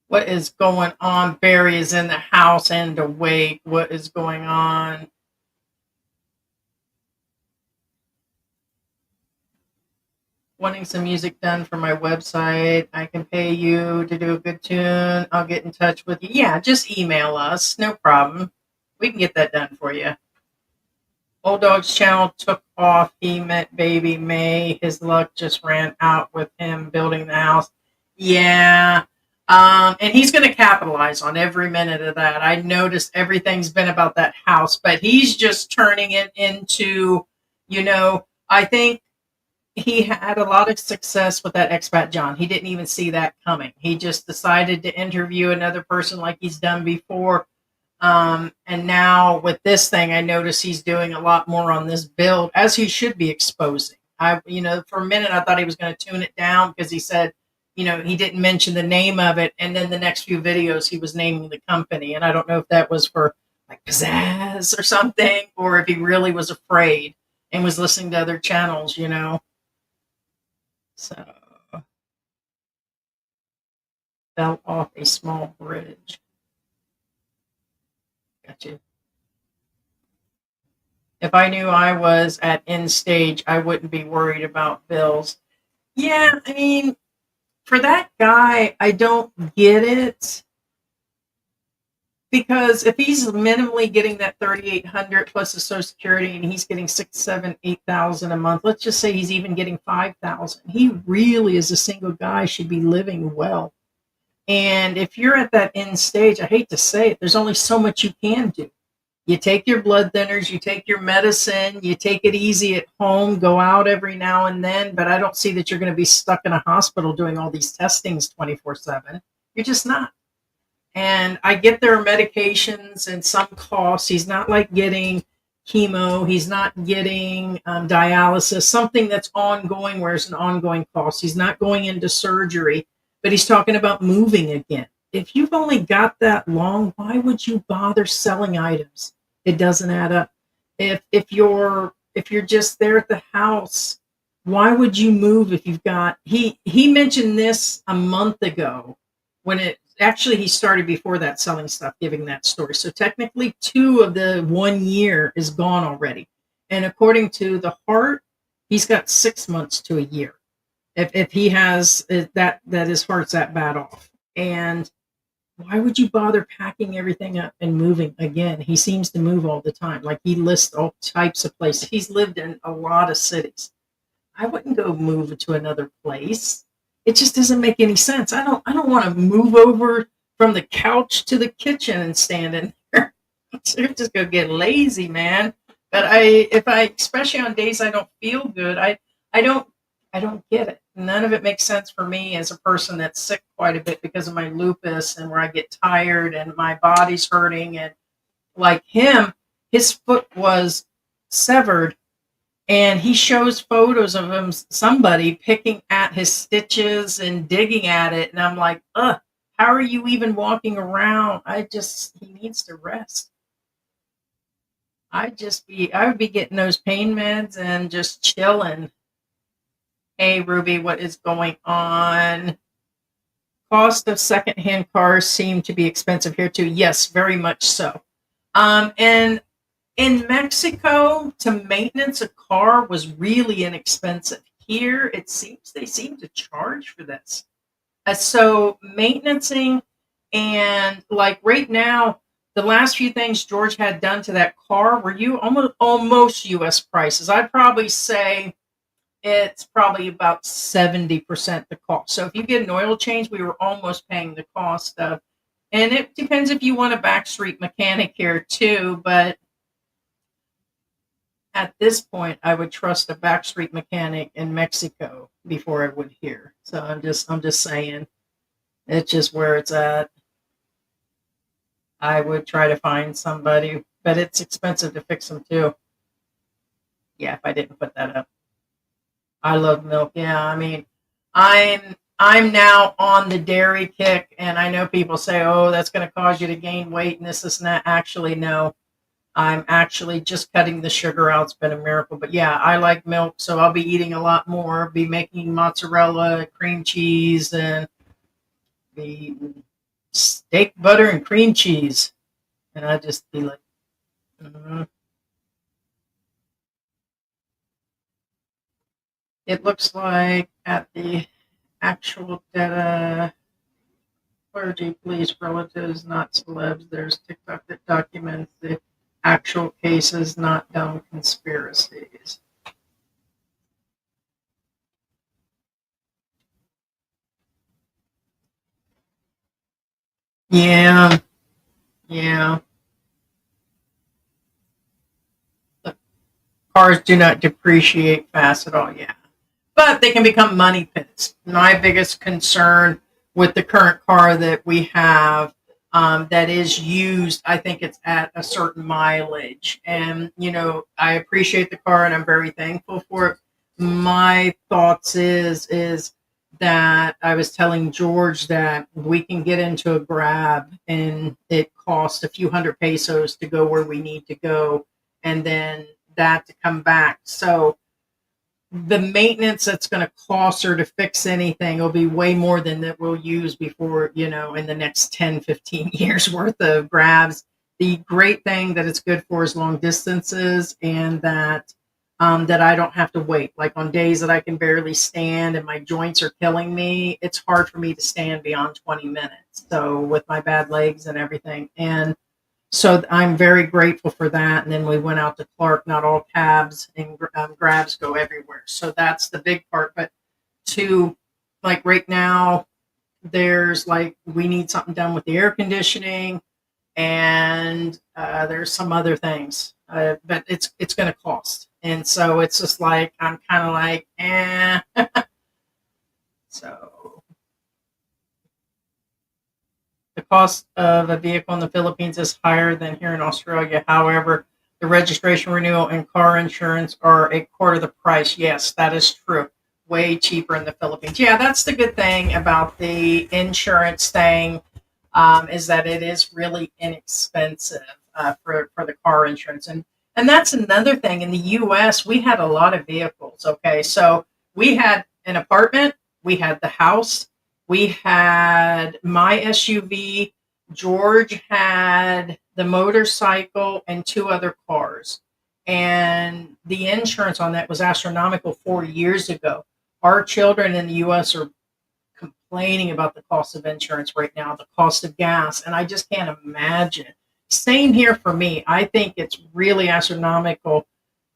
What is going on? Barry is in the house and awake. What is going on? Wanting some music done for my website. I can pay you to do a good tune. I'll get in touch with you. Yeah, just email us. No problem. We can get that done for you. Old Dog's channel took off. He met baby May. His luck just ran out with him building the house. Yeah. And he's going to capitalize on every minute of that. I noticed everything's been about that house, but he's just turning it into, I think he had a lot of success with that expat John. He didn't even see that coming. He just decided to interview another person like he's done before. And now with this thing, I notice he's doing a lot more on this build, as he should be exposing. For a minute, I thought he was going to tune it down because he said, he didn't mention the name of it. And then the next few videos, he was naming the company. And I don't know if that was for like pizzazz or something, or if he really was afraid and was listening to other channels, So, fell off a small bridge. Gotcha. If I knew I was at end stage, I wouldn't be worried about bills. Yeah, I mean, for that guy, I don't get it. Because if he's minimally getting that 3,800 plus the Social Security, and he's getting 6, 7, 8,000 a month, let's just say he's even getting 5,000. He really, as a single guy, should be living well. And if you're at that end stage, I hate to say it, there's only so much you can do. You take your blood thinners, you take your medicine, you take it easy at home, go out every now and then, but I don't see that you're going to be stuck in a hospital doing all these testings 24/7. You're just not. And I get there are medications and some costs. He's not like getting chemo. He's not getting dialysis, something that's ongoing where it's an ongoing cost. He's not going into surgery, but he's talking about moving again. If you've only got that long, why would you bother selling items? It doesn't add up. If you're just there at the house, why would you move if you've got he mentioned this a month ago when it actually he started before that selling stuff, giving that story. So technically 2 of the 1 year is gone already. And according to the heart, he's got 6 months to a year. If he has that his heart's that bad off. And why would you bother packing everything up and moving again? He seems to move all the time. Like he lists all types of places. He's lived in a lot of cities. I wouldn't go move to another place. It just doesn't make any sense. I don't want to move over from the couch to the kitchen and stand in there. I'm just gonna get lazy, man. But especially on days I don't feel good, I don't get it. None of it makes sense for me as a person that's sick quite a bit because of my lupus and where I get tired and my body's hurting. And like him, his foot was severed, and he shows photos of somebody picking at his stitches and digging at it. And I'm like, ugh, how are you even walking around? He needs to rest. I would be getting those pain meds and just chilling. Hey, Ruby, what is going on? Cost of secondhand cars seem to be expensive here too. Yes, very much so. And in Mexico, to maintenance a car was really inexpensive. Here, it seems they seem to charge for this. So maintenancing, and like right now, the last few things George had done to that car were almost U.S. prices. I'd probably say it's probably about 70% the cost. So if you get an oil change, we were almost paying the cost of, and it depends if you want a backstreet mechanic here too, but at this point, I would trust a backstreet mechanic in Mexico before I would here. So I'm just saying, it's just where it's at. I would try to find somebody but it's expensive to fix them too. Yeah, if I didn't put that up. I love milk. Yeah, I mean, I'm now on the dairy kick, and I know people say, "Oh, that's going to cause you to gain weight and this and that." Actually, no. I'm actually just cutting the sugar out. It's been a miracle. But yeah, I like milk, so I'll be eating a lot more. Be making mozzarella, cream cheese, and be steak, butter, and cream cheese. And I just be like, mhm. It looks like at the actual data, clergy, police, relatives, not celebs. There's TikTok that documents the actual cases, not dumb conspiracies. Yeah, yeah. The cars do not depreciate fast at all. Yeah, but they can become money pits. My biggest concern with the current car that we have that is used, I think it's at a certain mileage. And, I appreciate the car and I'm very thankful for it. My thoughts is that I was telling George that we can get into a grab and it costs a few hundred pesos to go where we need to go and then that to come back. So the maintenance that's going to cost her to fix anything will be way more than that we'll use before, in the next 10, 15 years worth of grabs. The great thing that it's good for is long distances and that I don't have to wait. Like on days that I can barely stand and my joints are killing me, it's hard for me to stand beyond 20 minutes. So with my bad legs and everything. And so I'm very grateful for that. And then we went out to Clark. Not all cabs and grabs go everywhere. So that's the big part. But to like right now, there's like we need something done with the air conditioning, and there's some other things. But it's going to cost, and so it's just like I'm kind of like, eh. So the cost of a vehicle in the Philippines is higher than here in Australia. However, the registration renewal and car insurance are a quarter of the price. Yes, that is true. Way cheaper in the Philippines. Yeah, that's the good thing about the insurance thing, is that it is really inexpensive for the car insurance. And that's another thing. In the U.S., we had a lot of vehicles. Okay, so we had an apartment, we had the house, we had my SUV. George had the motorcycle and two other cars. And the insurance on that was astronomical 4 years ago. Our children in the US are complaining about the cost of insurance right now, the cost of gas, and I just can't imagine. Same here for me. I think it's really astronomical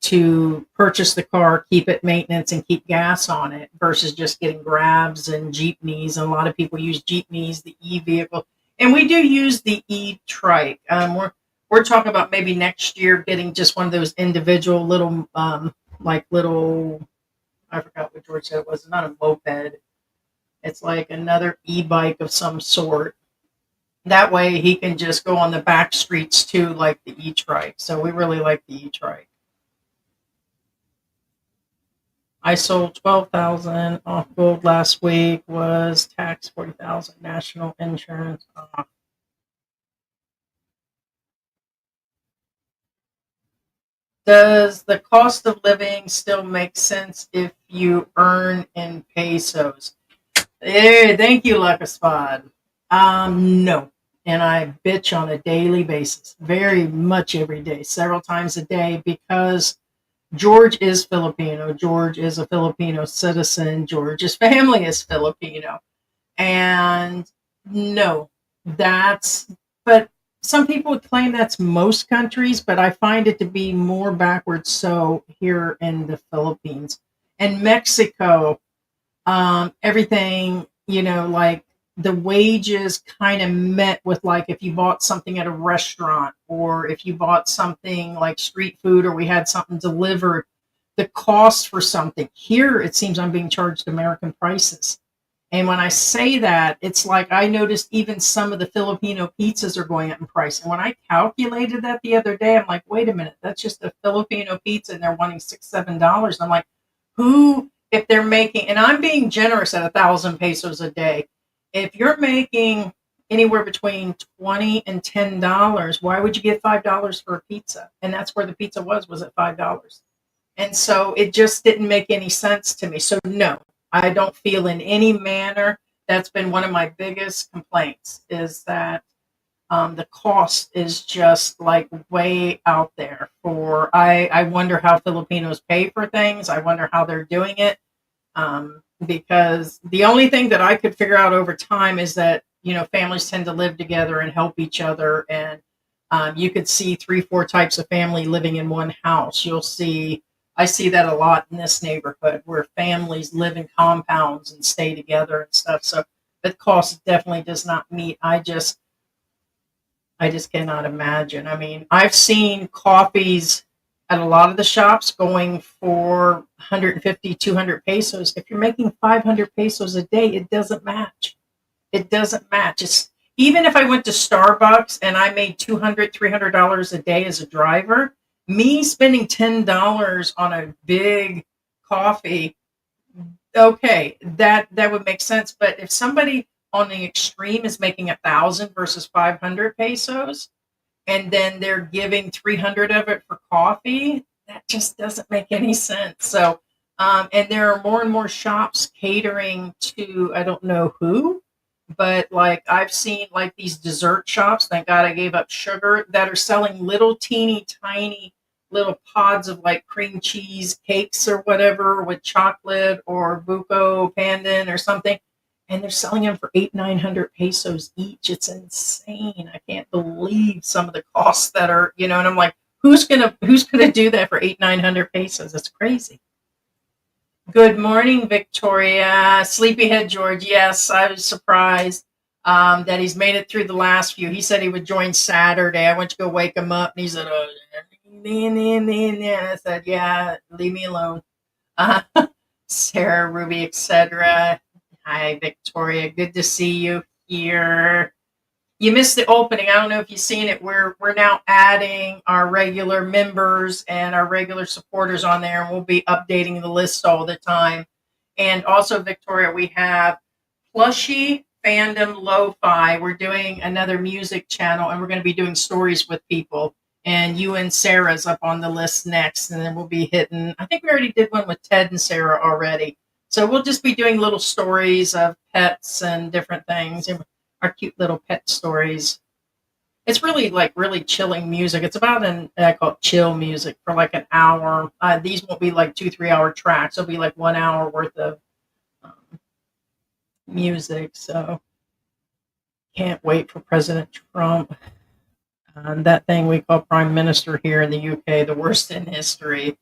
to purchase the car, keep it maintenance, and keep gas on it versus just getting grabs and jeepneys. And a lot of people use jeepneys, the e-vehicle, and we do use the e-trike. We're talking about maybe next year getting just one of those individual little like little, I forgot what George said it was, not a moped. It's like another e-bike of some sort. That way he can just go on the back streets too, like the e-trike. So we really like the e-trike. I sold 12,000 off gold last week. Was tax 40,000 national insurance. Does the cost of living still make sense if you earn in pesos? Hey, thank you, Lucaspod. No. And I bitch on a daily basis, very much every day, several times a day, because George is Filipino. George is a Filipino citizen. George's family is Filipino. And no, but some people would claim that's most countries, but I find it to be more backwards so here in the Philippines. And Mexico, everything, like the wages kind of met with like if you bought something at a restaurant or if you bought something like street food or we had something delivered, the cost for something. Here it seems I'm being charged American prices. And when I say that, it's like I noticed even some of the Filipino pizzas are going up in price. And when I calculated that the other day, I'm like, wait a minute, that's just a Filipino pizza and they're wanting $6, $7. I'm like, who, if they're making, and I'm being generous at 1,000 pesos a day. If you're making anywhere between 20 and $10, why would you get $5 for a pizza? And that's where the pizza was at $5. And so it just didn't make any sense to me. So no, I don't feel in any manner. That's been one of my biggest complaints is that the cost is just like way out there for, I wonder how Filipinos pay for things. I wonder how they're doing it. Because the only thing that I could figure out over time is that, families tend to live together and help each other. And you could see 3, 4 types of family living in one house. I see that a lot in this neighborhood where families live in compounds and stay together and stuff. So the cost definitely does not meet. I just cannot imagine. I mean, I've seen coffees at a lot of the shops going for 150, 200 pesos. If you're making 500 pesos a day, it doesn't match. It doesn't match. It's even if I went to Starbucks and I made $200, $300 a day as a driver, me spending $10 on a big coffee, okay, that would make sense. But if somebody on the extreme is making 1,000 versus 500 pesos, and then they're giving 300 of it for coffee, that just doesn't make any sense. So, and there are more and more shops catering to, I don't know who, but like I've seen like these dessert shops, thank God I gave up sugar, that are selling little teeny tiny little pods of like cream cheese cakes or whatever with chocolate or buko pandan or something. And they're selling them for 800, 900 pesos each. It's insane. I can't believe some of the costs that are, and I'm like, who's gonna do that for 800, 900 pesos? That's crazy. Good morning, Victoria. Sleepyhead George. Yes, I was surprised that he's made it through the last few. He said he would join Saturday. I went to go wake him up, and he said, "Oh, I said, yeah, leave me alone." Uh, Sarah, Ruby, etc. Hi, Victoria. Good to see you here. You missed the opening. I don't know if you've seen it. We're now adding our regular members and our regular supporters on there, and we'll be updating the list all the time. And also, Victoria, we have Plushy Fandom Lo-Fi. We're doing another music channel, and we're going to be doing stories with people. And you and Sarah's up on the list next, and then we'll be hitting. I think we already did one with Ted and Sarah already. So we'll just be doing little stories of pets and different things, and our cute little pet stories. It's really like really chilling music. It's about I call it chill music for like an hour. These won't be like 2, 3 hour tracks. It'll be like 1 hour worth of music. So can't wait for President Trump. That thing we call Prime Minister here in the UK, the worst in history.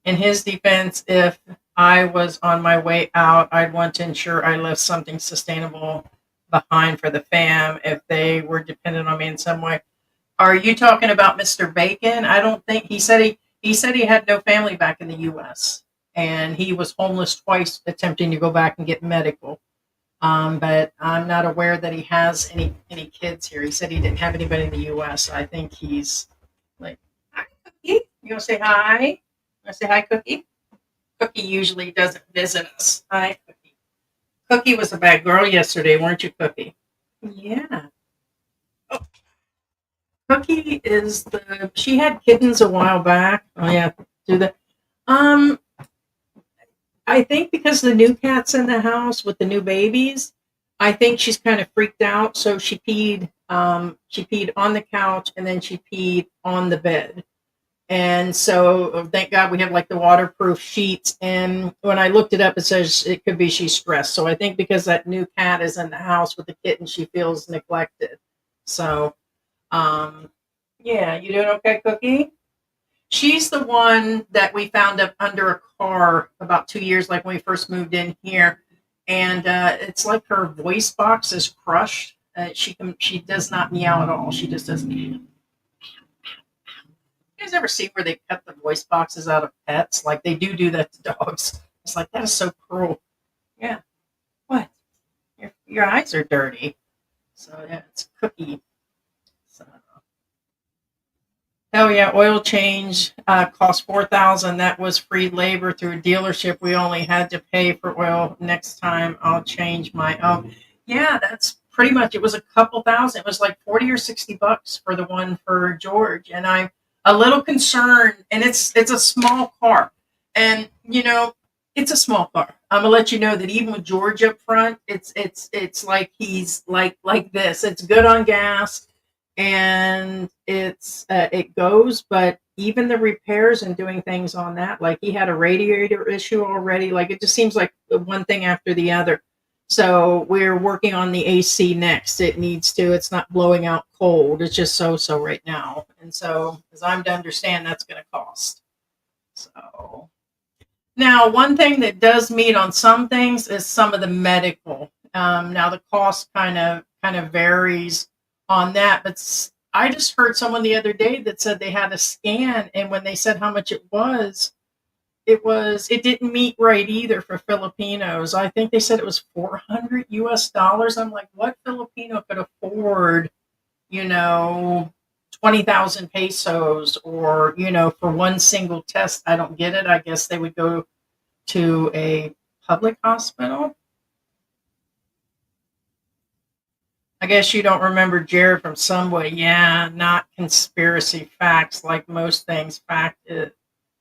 In his defense, if I was on my way out, I'd want to ensure I left something sustainable behind for the fam if they were dependent on me in some way. Are you talking about Mr. Bacon? I don't think he said he had no family back in the U.S. and he was homeless twice attempting to go back and get medical. But I'm not aware that he has any kids here. He said he didn't have anybody in the U.S. I think he's like, hi, Cookie. You gonna say hi? I say hi, Cookie. Cookie usually doesn't visit us. Hi, Cookie. Cookie was a bad girl yesterday, weren't you, Cookie? Yeah. Oh, Cookie she had kittens a while back. Oh yeah, do that. I think because the new cat's in the house with the new babies, I think she's kind of freaked out. So she peed on the couch and then she peed on the bed. And so thank God we have like the waterproof sheets. And when I looked it up, it says it could be she's stressed. So I think because that new cat is in the house with the kitten, she feels neglected. So, yeah, you doing okay, Cookie? She's the one that we found up under a car about 2 years, like when we first moved in here. And it's like her voice box is crushed. She does not meow at all. She just doesn't meow. You guys ever see where they cut the voice boxes out of pets? Like they do that to dogs. It's like, that is so cruel. Yeah. What? Your eyes are dirty. So yeah, it's cookie. So. Oh yeah, oil change cost 4,000. That was free labor through a dealership. We only had to pay for oil. Next time I'll change my own. Yeah, that's pretty much. It was a couple thousand. It was like 40 or $60 for the one for George. And I'm a little concerned. And it's a small car, and it's a small car. I'm gonna let you know that even with George up front, it's like he's like this. It's good on gas, and it goes, but even the repairs and doing things on that, like he had a radiator issue already. Like it just seems like one thing after the other. So we're working on the AC next. It's not blowing out cold. It's just so right now. And so as I'm to understand, that's going to cost. So now, one thing that does meet on some things is some of the medical. Now, the cost kind of varies on that, but I just heard someone the other day that said they had a scan, and when they said how much it didn't meet right either for Filipinos. I think they said it was $400. I'm like, what Filipino could afford, you know, 20,000 pesos, or for one single test? I don't get it. I guess they would go to a public hospital. I guess you don't remember Jared from Subway. Yeah, not conspiracy facts like most things. Fact is,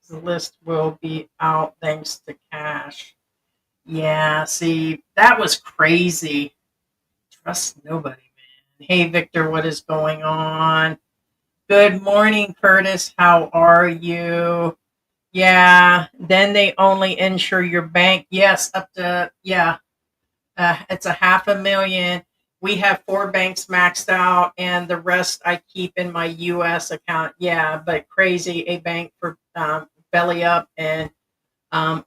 the list will be out thanks to cash. Yeah, see, that was crazy. Trust nobody, man. Hey, Victor, what is going on? Good morning, Curtis. How are you? Yeah, then they only insure your bank. Yes, up to, yeah, it's a 500,000. We have 4 banks maxed out, and the rest I keep in my U.S. account. Yeah, but crazy, a bank for belly up, and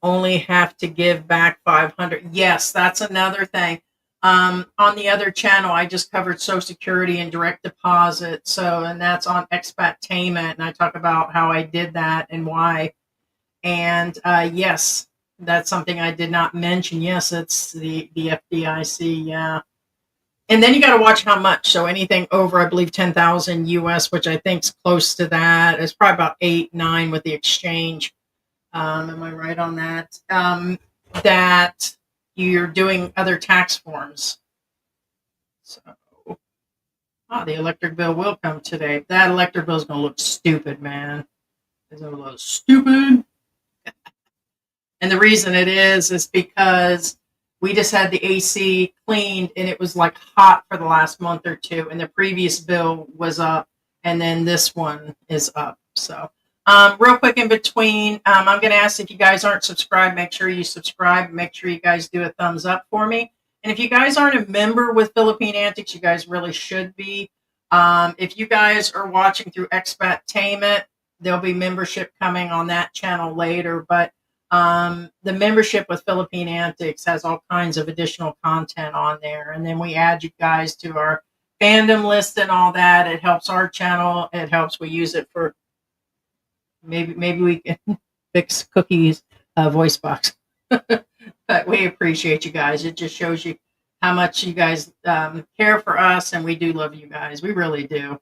only have to give back 500. Yes, that's another thing. On the other channel, I just covered Social Security and direct deposit. So, and that's on Expat, and I talk about how I did that and why. And yes, that's something I did not mention. Yes, it's the FDIC. Yeah, and then you got to watch how much. So anything over, I believe, 10,000 US, which I think is close to that. It's probably about 8, 9 with the exchange. Am I right on that? That you're doing other tax forms. So, the electric bill will come today. That electric bill is going to look stupid, man. It's going to look stupid. And the reason it is because we just had the AC cleaned, and it was like hot for the last month or two. And the previous bill was up, and then this one is up. So, real quick in between, I'm going to ask, if you guys aren't subscribed, make sure you subscribe. Make sure you guys do a thumbs up for me. And if you guys aren't a member with Philippine Antics, you guys really should be. If you guys are watching through Expat, there'll be membership coming on that channel later. But the membership with Philippine Antics has all kinds of additional content on there. And then we add you guys to our fandom list and all that. It helps our channel. It helps. We use it for maybe we can fix Cookie's voice box. But we appreciate you guys. It just shows you how much you guys care for us, and we do love you guys. We really do.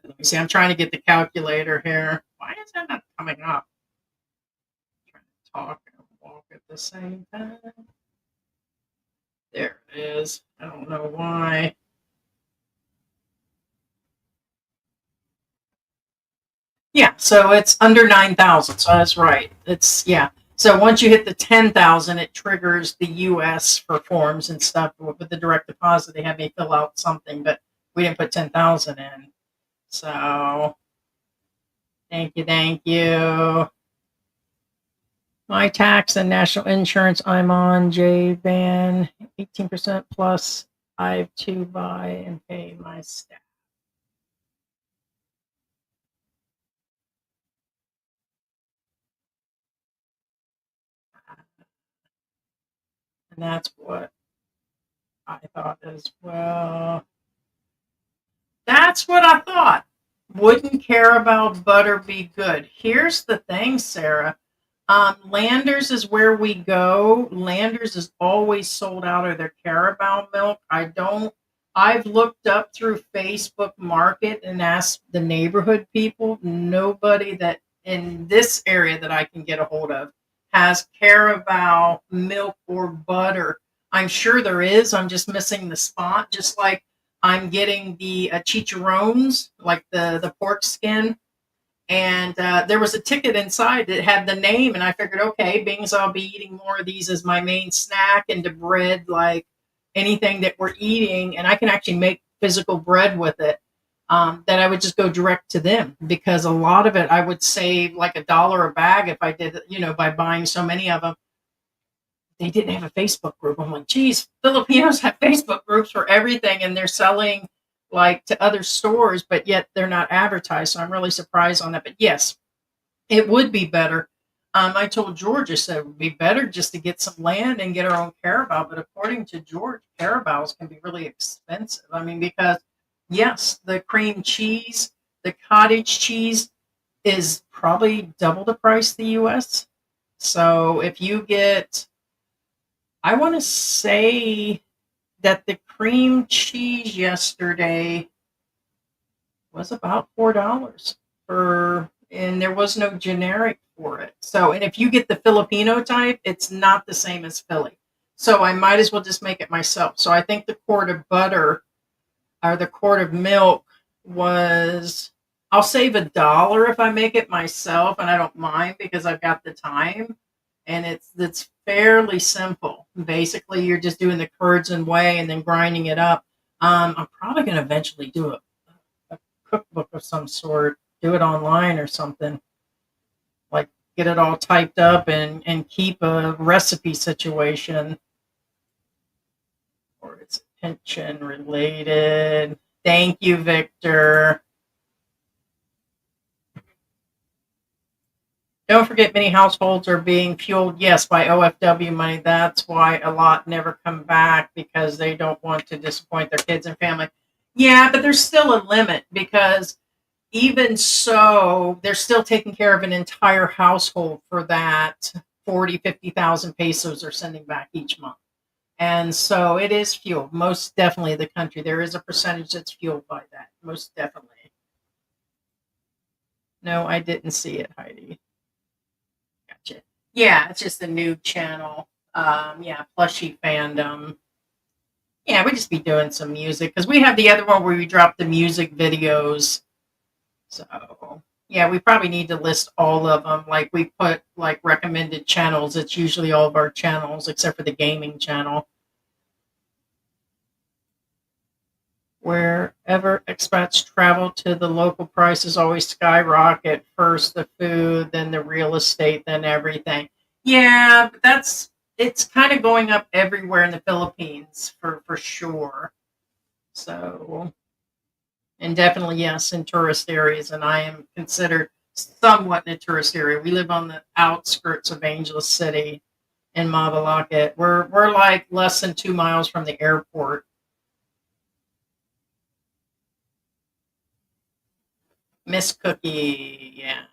Let me see. I'm trying to get the calculator here. Why is that not coming up? I'm trying to talk and walk at the same time. There it is. I don't know why. Yeah, so it's under 9,000. So that's right. It's, yeah. So once you hit the 10,000, it triggers the U.S. for forms and stuff. With the direct deposit, they had me fill out something, but we didn't put 10,000 in. So thank you, thank you. My tax and national insurance, I'm on J-Ban, 18% plus. I have to buy and pay my staff. And that's what I thought as well. That's what I thought. Wouldn't care about butter be good. Here's the thing, Sarah. Landers is where we go. Landers is always sold out of their Carabao milk. I've looked up through Facebook Market and asked the neighborhood people. Nobody that in this area that I can get a hold of has Carabao milk or butter. I'm sure there is. I'm just missing the spot. Just like I'm getting the chicharrones, like the pork skin, and there was a ticket inside that had the name, and I figured, okay, being as I'll be eating more of these as my main snack and to bread, like anything that we're eating, and I can actually make physical bread with it, that I would just go direct to them, because a lot of it I would save like $1 a bag if I did, by buying so many of them. They didn't have a Facebook group. I'm like, geez, Filipinos have Facebook groups for everything, and they're selling like to other stores, but yet they're not advertised. So I'm really surprised on that. But yes, it would be better. I told George, I said it would be better just to get some land and get our own Carabao. But according to George, Carabaos can be really expensive. I mean, because yes, the cream cheese, the cottage cheese is probably double the price the US. So if you get, I want to say that the cream cheese yesterday was about $4 for, and there was no generic for it. So, and if you get the Filipino type, it's not the same as Philly. So I might as well just make it myself. So I think the quart of butter or the quart of milk was, I'll save $1 if I make it myself, and I don't mind because I've got the time, and it's fairly simple. Basically, you're just doing the curds and whey and then grinding it up. I'm probably going to eventually do a cookbook of some sort, do it online or something, like get it all typed up and keep a recipe situation, or it's pension related. Thank you, Victor. Don't forget, many households are being fueled, yes, by OFW money. That's why a lot never come back, because they don't want to disappoint their kids and family. Yeah, but there's still a limit, because even so, they're still taking care of an entire household for that 40, 50,000 pesos they're sending back each month. And so it is fueled. Most definitely the country. There is a percentage that's fueled by that. Most definitely. No, I didn't see it, Heidi. Gotcha. Yeah, it's just a new channel. Yeah, plushie fandom. Yeah, we just be doing some music because we have the other one where we drop the music videos. So yeah, we probably need to list all of them. Like we put like recommended channels. It's usually all of our channels except for the gaming channel. Wherever expats travel to, the local prices always skyrocket. First the food, then the real estate, then everything. Yeah, but it's kind of going up everywhere in the Philippines for sure. So, and definitely yes, in tourist areas, and I am considered somewhat in a tourist area. We live on the outskirts of Angeles City in Mabalacat. We're like less than 2 miles from the airport. Miss Cookie, yeah.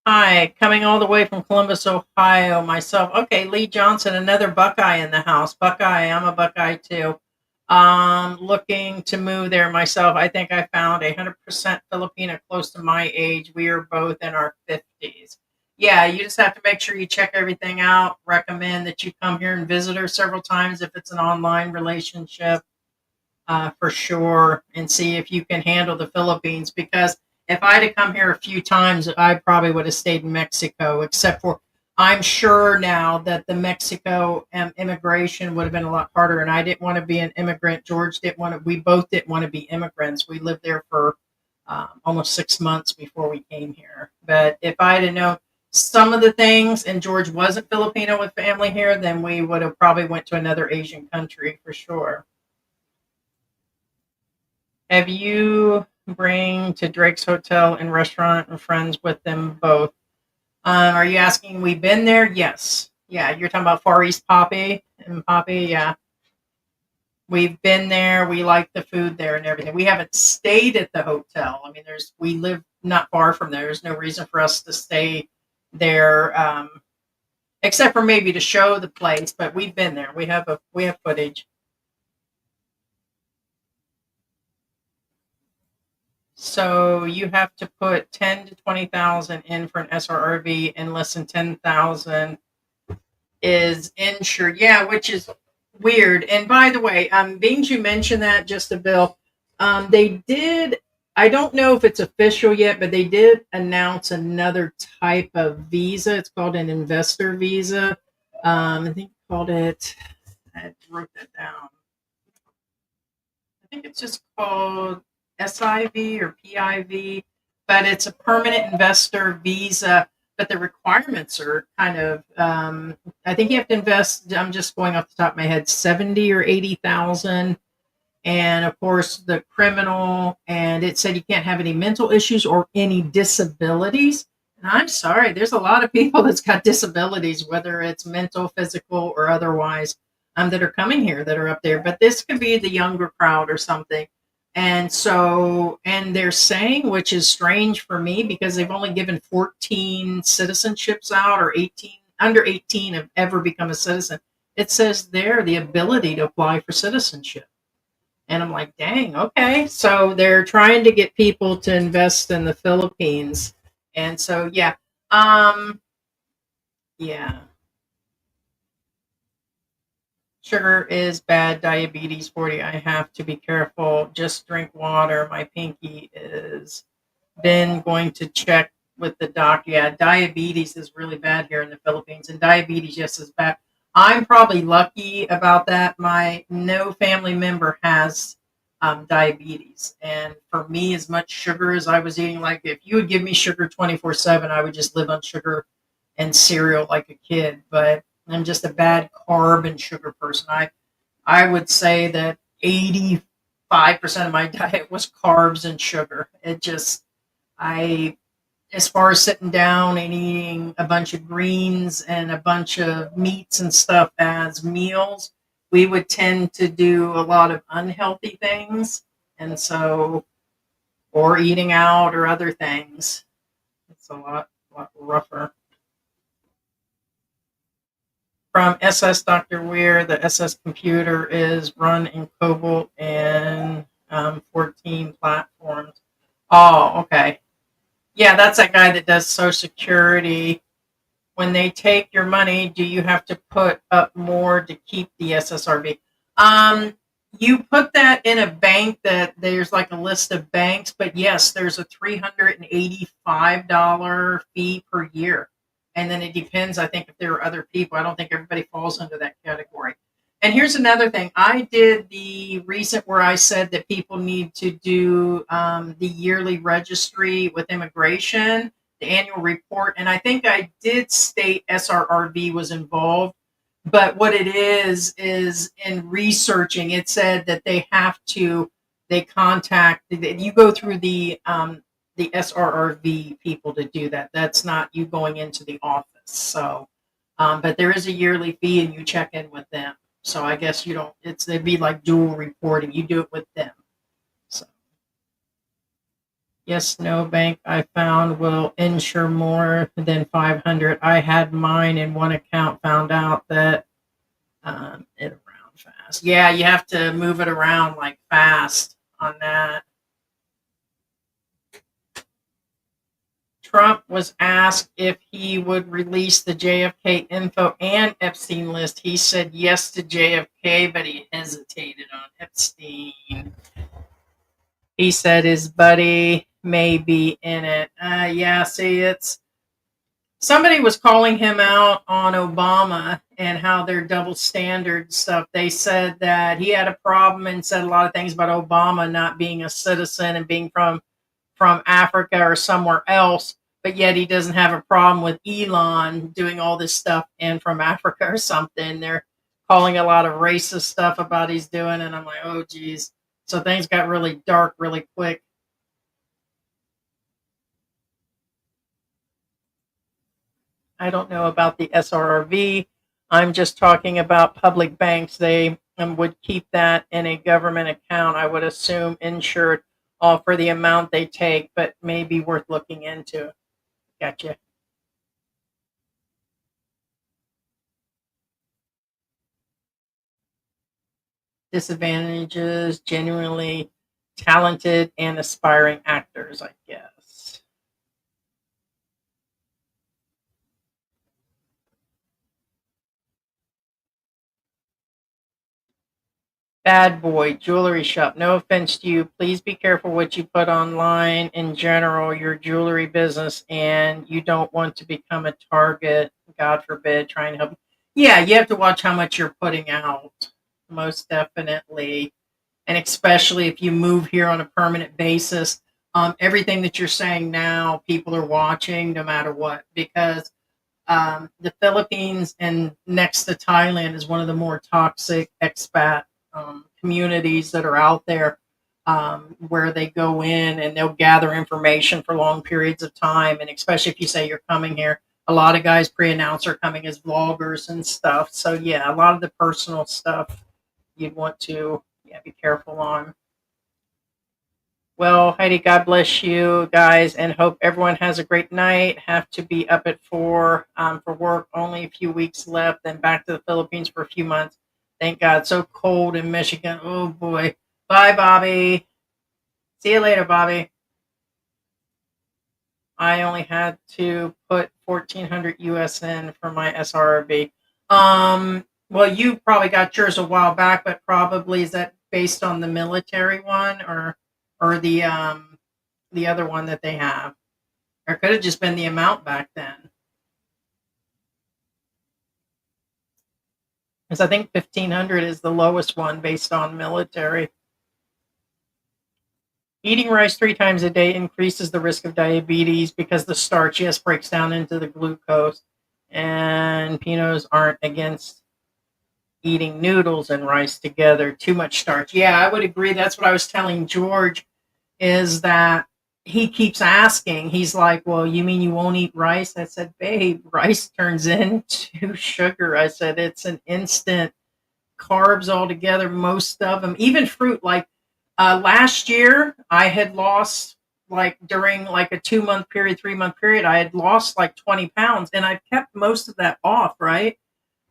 Hi, coming all the way from Columbus, Ohio, myself. Okay, Lee Johnson, another Buckeye in the house. Buckeye, I'm a Buckeye too. Looking to move there myself. I think I found 100% Filipina close to my age. We are both in our 50s. Yeah, you just have to make sure you check everything out. Recommend that you come here and visit her several times if it's an online relationship, for sure, and see if you can handle the Philippines. Because if I'd have come here a few times, I probably would have stayed in Mexico, except for I'm sure now that the Mexico immigration would have been a lot harder. And I didn't want to be an immigrant. George didn't want to, we both didn't want to be immigrants. We lived there for almost 6 months before we came here. But if I'd have known some of the things and George wasn't Filipino with family here, then we would have probably went to another Asian country for sure. Have you bring to Drake's Hotel and Restaurant and friends with them both? Are you asking we've been there? Yes. Yeah, you're talking about Far East Poppy and Poppy, yeah. We've been there. We like the food there and everything. We haven't stayed at the hotel. I mean, we live not far from there. There's no reason for us to stay there, except for maybe to show the place. But we've been there. We have footage. So you have to put 10 to 20,000 in for an SRRV, and less than 10,000 is insured. Yeah, which is weird. And by the way, being you mentioned that, just a bill, they did. I don't know if it's official yet, but they did announce another type of visa. It's called an investor visa. I think called it. I wrote that down. I think it's just called SIV or PIV, but it's a permanent investor visa. But the requirements are kind of, I think you have to invest. I'm just going off the top of my head, 70 or 80,000, and of course the criminal. And it said you can't have any mental issues or any disabilities. And I'm sorry, there's a lot of people that's got disabilities, whether it's mental, physical, or otherwise, that are coming here that are up there. But this could be the younger crowd or something. And so, and they're saying, which is strange for me because they've only given 14 citizenships out, or 18, under 18 have ever become a citizen. It says there the ability to apply for citizenship. And I'm like, dang, okay. So they're trying to get people to invest in the Philippines. And so, yeah. Yeah. Sugar is bad. Diabetes 40. I have to be careful. Just drink water. My pinky is been going to check with the doc. Yeah, diabetes is really bad here in the Philippines, and diabetes, yes, is bad. I'm probably lucky about that. No family member has diabetes, and for me, as much sugar as I was eating, like if you would give me sugar 24/7, I would just live on sugar and cereal like a kid. But I'm just a bad carb and sugar person. I would say that 85% of my diet was carbs and sugar. It just I as far as sitting down and eating a bunch of greens and a bunch of meats and stuff as meals, we would tend to do a lot of unhealthy things. And so, or eating out or other things. It's a lot rougher. From SS Dr. Weir, the SS computer is run in Cobalt and 14 platforms. Oh, okay. Yeah, that's that guy that does Social Security. When they take your money, do you have to put up more to keep the SSRV? You put that in a bank that there's like a list of banks, but yes, there's a $385 fee per year. And then it depends, I think, if there are other people. I don't think everybody falls under that category. And here's another thing. I did the recent where I said that people need to do the yearly registry with immigration, the annual report. And I think I did state SRRV was involved. But what it is in researching, it said that they contact, you go through the SRRV people to do that. That's not you going into the office. So, but there is a yearly fee and you check in with them. So I guess you don't, it'd be like dual reporting. You do it with them. So yes, no bank I found will insure more than 500. I had mine in one account, found out that it around fast. Yeah, you have to move it around like fast on that. Trump was asked if he would release the JFK info and Epstein list. He said yes to JFK, but he hesitated on Epstein. He said his buddy may be in it. Yeah, see, somebody was calling him out on Obama and how they're double standard stuff. They said that he had a problem and said a lot of things about Obama not being a citizen and being from Africa or somewhere else, but yet he doesn't have a problem with Elon doing all this stuff and from Africa or something. They're calling a lot of racist stuff about he's doing, and I'm like, oh geez. So things got really dark really quick. I don't know about the SRRV. I'm just talking about public banks. They would keep that in a government account, I would assume, insured all for the amount they take, but may be worth looking into. Gotcha. Disadvantages, genuinely talented and aspiring actors, I guess. Bad boy, jewelry shop. No offense to you. Please be careful what you put online in general, your jewelry business, and you don't want to become a target, God forbid, trying to help. Yeah, you have to watch how much you're putting out, most definitely. And especially if you move here on a permanent basis, everything that you're saying now, people are watching no matter what, because the Philippines and next to Thailand is one of the more toxic expat communities that are out there, where they go in and they'll gather information for long periods of time. And especially if you say you're coming here, a lot of guys pre-announce are coming as vloggers and stuff. So yeah, a lot of the personal stuff you'd want to, yeah, be careful on. Well, Heidi, God bless you guys, and hope everyone has a great night. Have to be up at 4 for work. Only a few weeks left, then back to the Philippines for a few months. Thank God. So cold in Michigan. Oh boy. Bye, Bobby. See you later, Bobby. I only had to put 1400 US in for my SRB. Well, you probably got yours a while back, but probably is that based on the military one or the other one that they have? Or it could have just been the amount back then. Because I think 1500 is the lowest one based on military. Eating rice 3 times a day increases the risk of diabetes because the starch, yes, breaks down into the glucose. And Pinos aren't against eating noodles and rice together. Too much starch. Yeah, I would agree. That's what I was telling George, is that he keeps asking. He's like, well, you mean you won't eat rice? I said, babe, rice turns into sugar. I said, it's an instant carbs altogether, most of them, even fruit. Like last year, I had lost, like during like a 2 month period, 3 month period, I had lost like 20 pounds and I've kept most of that off, right?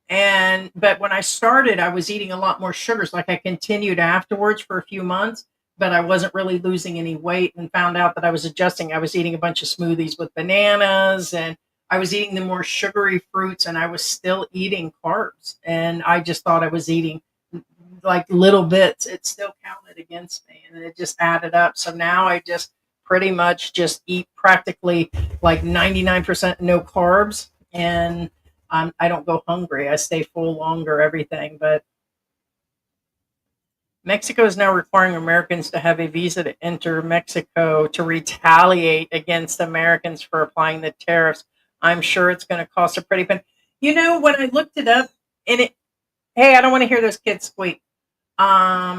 And but when I started, I was eating a lot more sugars. Like I continued afterwards for a few months, but I wasn't really losing any weight and found out that I was adjusting. I was eating a bunch of smoothies with bananas and I was eating the more sugary fruits and I was still eating carbs. And I just thought I was eating like little bits. It still counted against me and it just added up. So now I just pretty much just eat practically like 99% no carbs, and I don't go hungry. I stay full longer, everything. But Mexico is now requiring Americans to have a visa to enter Mexico to retaliate against Americans for applying the tariffs. I'm sure it's going to cost a pretty penny. You know, when I looked it up, and it, hey, I don't want to hear those kids squeak.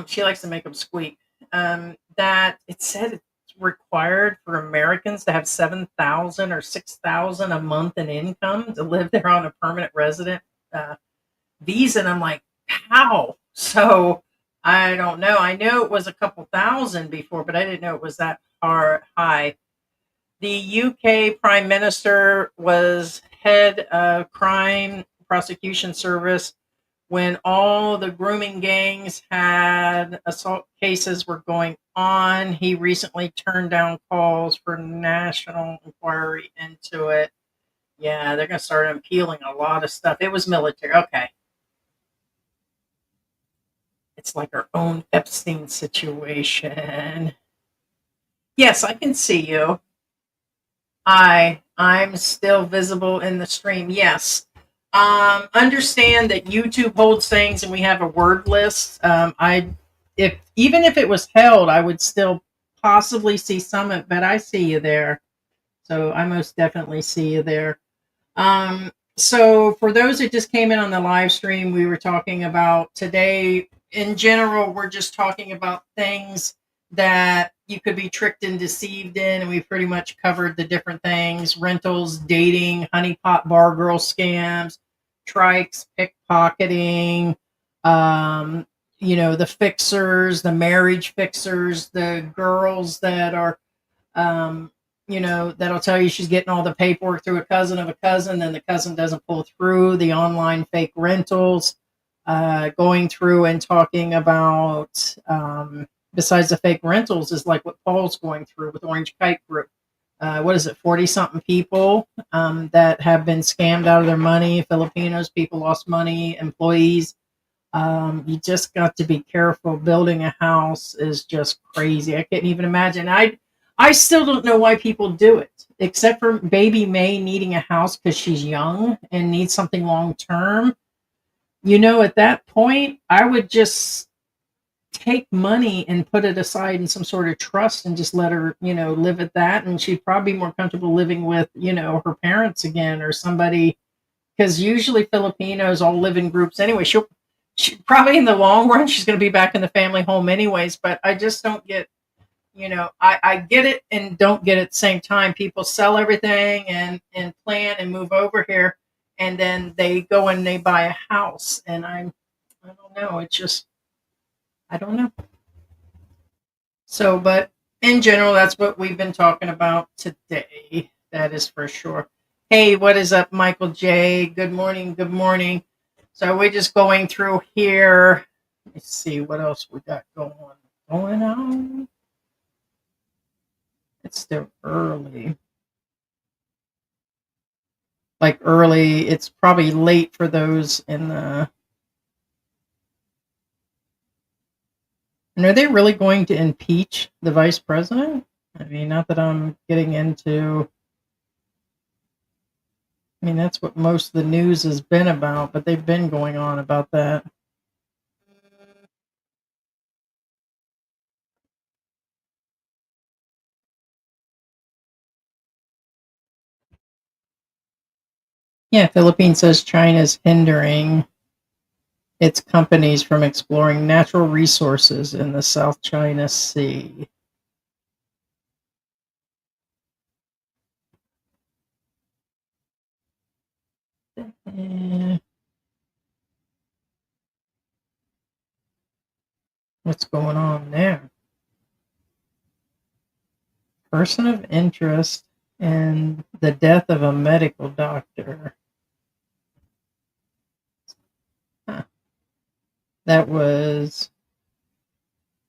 She likes to make them squeak. That it said it's required for Americans to have 7,000 or 6,000 a month in income to live there on a permanent resident uh, visa, and I'm like, how? So I don't know. I know it was a couple thousand before, but I didn't know it was that high. The UK Prime Minister was head of crime prosecution service when all the grooming gangs had assault cases were going on. He recently turned down calls for national inquiry into it. Yeah, they're going to start appealing a lot of stuff. It was military. Okay. It's like our own Epstein situation. Yes, I can see you. I'm still visible in the stream. Yes. Understand that YouTube holds things and we have a word list. I if even if it was held, I would still possibly see some of it, but I see you there. So I most definitely see you there. So for those that just came in on the live stream, we were talking about today in general, we're just talking about things that you could be tricked and deceived in, and we pretty much covered the different things: rentals, dating, honeypot bar girl scams, strikes, pickpocketing, um, the fixers, the marriage fixers, the girls that are, um, that'll tell you she's getting all the paperwork through a cousin of a cousin, then the cousin doesn't pull through, the online fake rentals, going through and talking about, besides the fake rentals, is like what Paul's going through with Orange Kite Group. What is it, 40 something people that have been scammed out of their money? Filipinos, people lost money, employees. You just got to be careful. Building a house is just crazy. I couldn't even imagine. I still don't know why people do it, except for baby May needing a house because she's young and needs something long term. At that point, I would just take money and put it aside in some sort of trust and just let her, live at that. And she'd probably be more comfortable living with, her parents again or somebody, because usually Filipinos all live in groups anyway. She probably in the long run, she's going to be back in the family home anyways. But I just don't get, I get it and don't get it at the same time. People sell everything and plan and move over here. And then they go and they buy a house. And I don't know. It's just, I don't know. So, but in general, that's what we've been talking about today. That is for sure. Hey, what is up, Michael J? Good morning. Good morning. So we're just going through here. Let's see what else we got going on. It's still early. Like early, it's probably late for those in the. And are they really going to impeach the vice president? I mean, not that I'm getting into. I mean, that's what most of the news has been about, but they've been going on about that. Yeah, Philippines says China's hindering its companies from exploring natural resources in the South China Sea. Eh, what's going on there? Person of interest and the death of a medical doctor. Huh. That was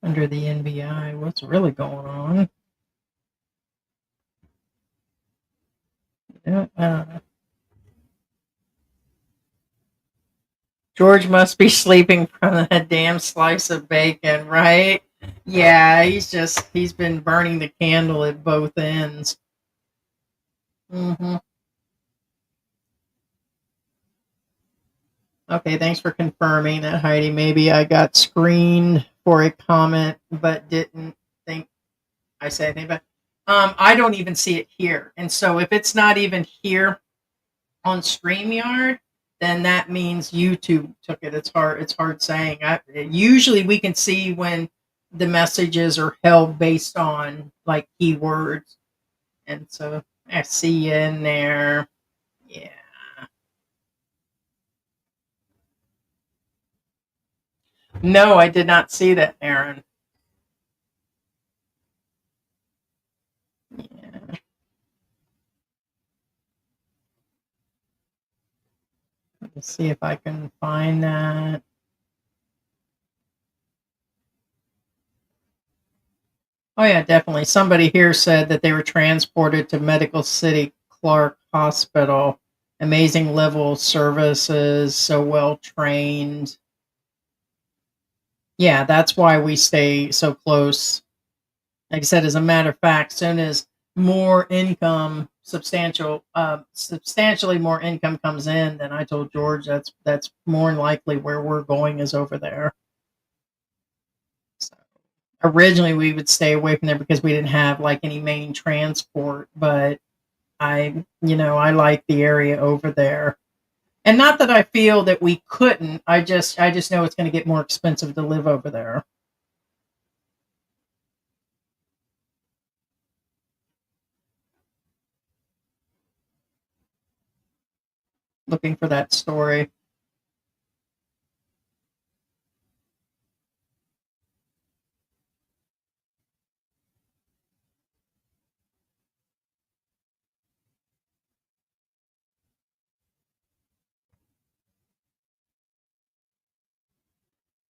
under the NBI. What's really going on? Yeah, George must be sleeping from that damn slice of bacon, right? Yeah, he's been burning the candle at both ends. hmm Okay, thanks for confirming that, Heidi. Maybe I got screened for a comment, but didn't think I said anything. But I don't even see it here, and so if it's not even here on StreamYard, then that means YouTube took it. It's hard saying. Usually we can see when the messages are held based on like keywords, and so I see you in there. Yeah. No, I did not see that, Aaron. Yeah. Let's see if I can find that. Oh yeah, definitely. Somebody here said that they were transported to Medical City Clark Hospital. Amazing level of services, so well trained. Yeah, that's why we stay so close. Like I said, as a matter of fact, soon as more income, substantially more income comes in, then I told George that's more than likely where we're going is over there. So, originally, we would stay away from there because we didn't have like any main transport, but I like the area over there. And not that I feel that we couldn't. I just know it's going to get more expensive to live over there. looking for that story.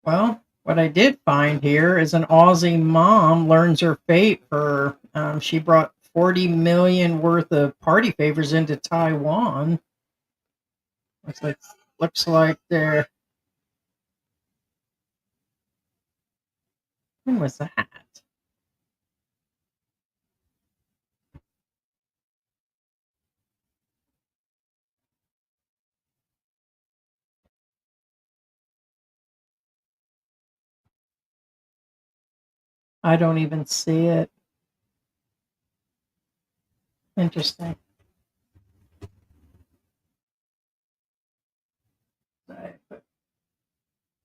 Well, what I did find here is an Aussie mom learns her fate for she brought 40 million worth of party favors into Taiwan. Looks like they're when was that? I don't even see it. Interesting.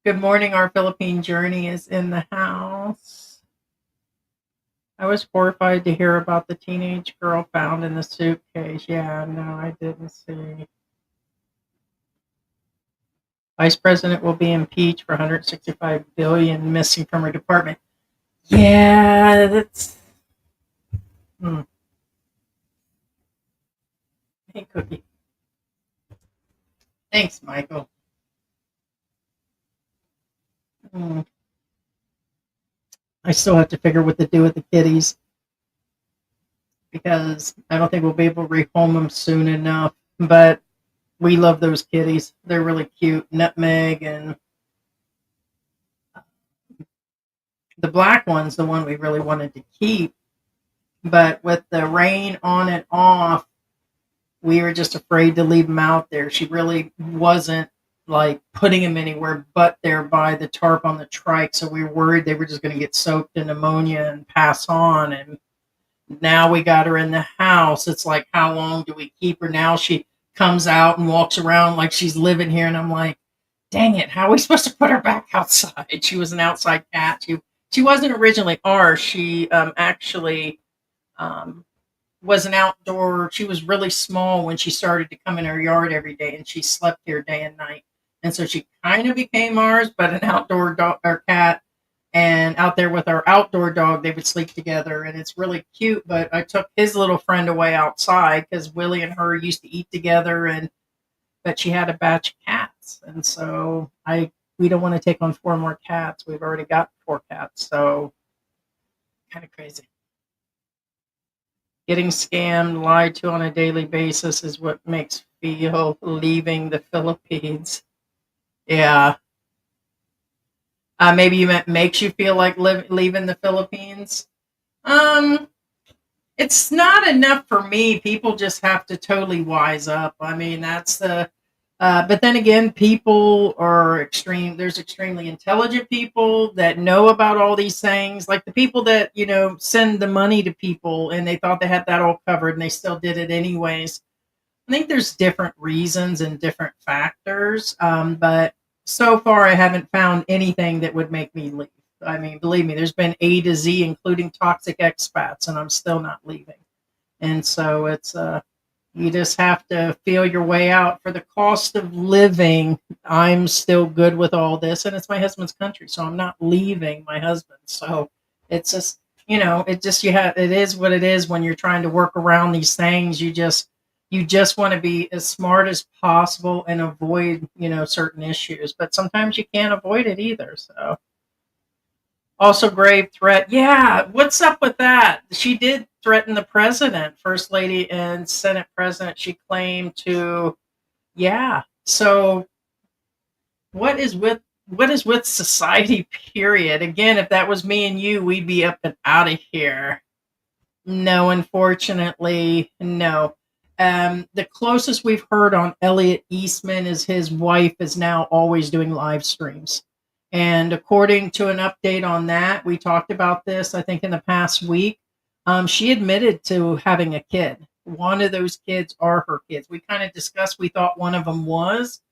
Good morning. Our Philippine journey is in the house. I was horrified to hear about the teenage girl found in the suitcase. Yeah, no, I didn't see. Vice President will be impeached for 165 billion missing from her department. Yeah, that's. Hmm. Hey, Cookie. Thanks, Michael. Hmm. I still have to figure what to do with the kitties because I don't think we'll be able to rehome them soon enough. But we love those kitties. They're really cute. Nutmeg and the black one's the one we really wanted to keep. But with the rain on and off, we were just afraid to leave him out there. She really wasn't like putting him anywhere but there by the tarp on the trike. So we were worried they were just going to get soaked in ammonia and pass on. And now we got her in the house. It's like, how long do we keep her? Now she comes out and walks around like she's living here. And I'm like, dang it, how are we supposed to put her back outside? She was an outside cat. She wasn't originally ours. She actually um, was an outdoor. She was really small when she started to come in our yard every day, and she slept here day and night. And so she kind of became ours, but an outdoor dog or cat. And out there with our outdoor dog, they would sleep together, and it's really cute. But I took his little friend away outside because Willie and her used to eat together, and but she had a batch of cats, and so I we don't want to take on 4 more cats. We've already got 4 cats, so kind of crazy. Getting scammed, lied to on a daily basis is what makes feel leaving the Philippines. Yeah. Maybe you meant makes you feel like leaving the Philippines. Um, it's not enough for me. People just have to totally wise up. I mean, that's the. But then again, people are extreme. There's extremely intelligent people that know about all these things, like the people that send the money to people, and they thought they had that all covered, and they still did it anyways. I think there's different reasons and different factors, but so far I haven't found anything that would make me leave. I mean, believe me, there's been A to Z, including toxic expats, and I'm still not leaving. And so it's you just have to feel your way out. For the cost of living, I'm still good with all this, and it's my husband's country, so I'm not leaving my husband. So it's just it just it is what it is when you're trying to work around these things. You just want to be as smart as possible and avoid certain issues, but sometimes you can't avoid it either. So also grave threat. Yeah, what's up with that? She did threaten the president, first lady and Senate president. She claimed to. Yeah. So what is with society, period? Again, if that was me and you, we'd be up and out of here. No, unfortunately, no. The closest we've heard on Elliot Eastman is his wife is now always doing live streams. And according to an update on that, we talked about this, I think, in the past week. She admitted to having a kid. One of those kids are her kids. We kind of discussed, we thought one of them was.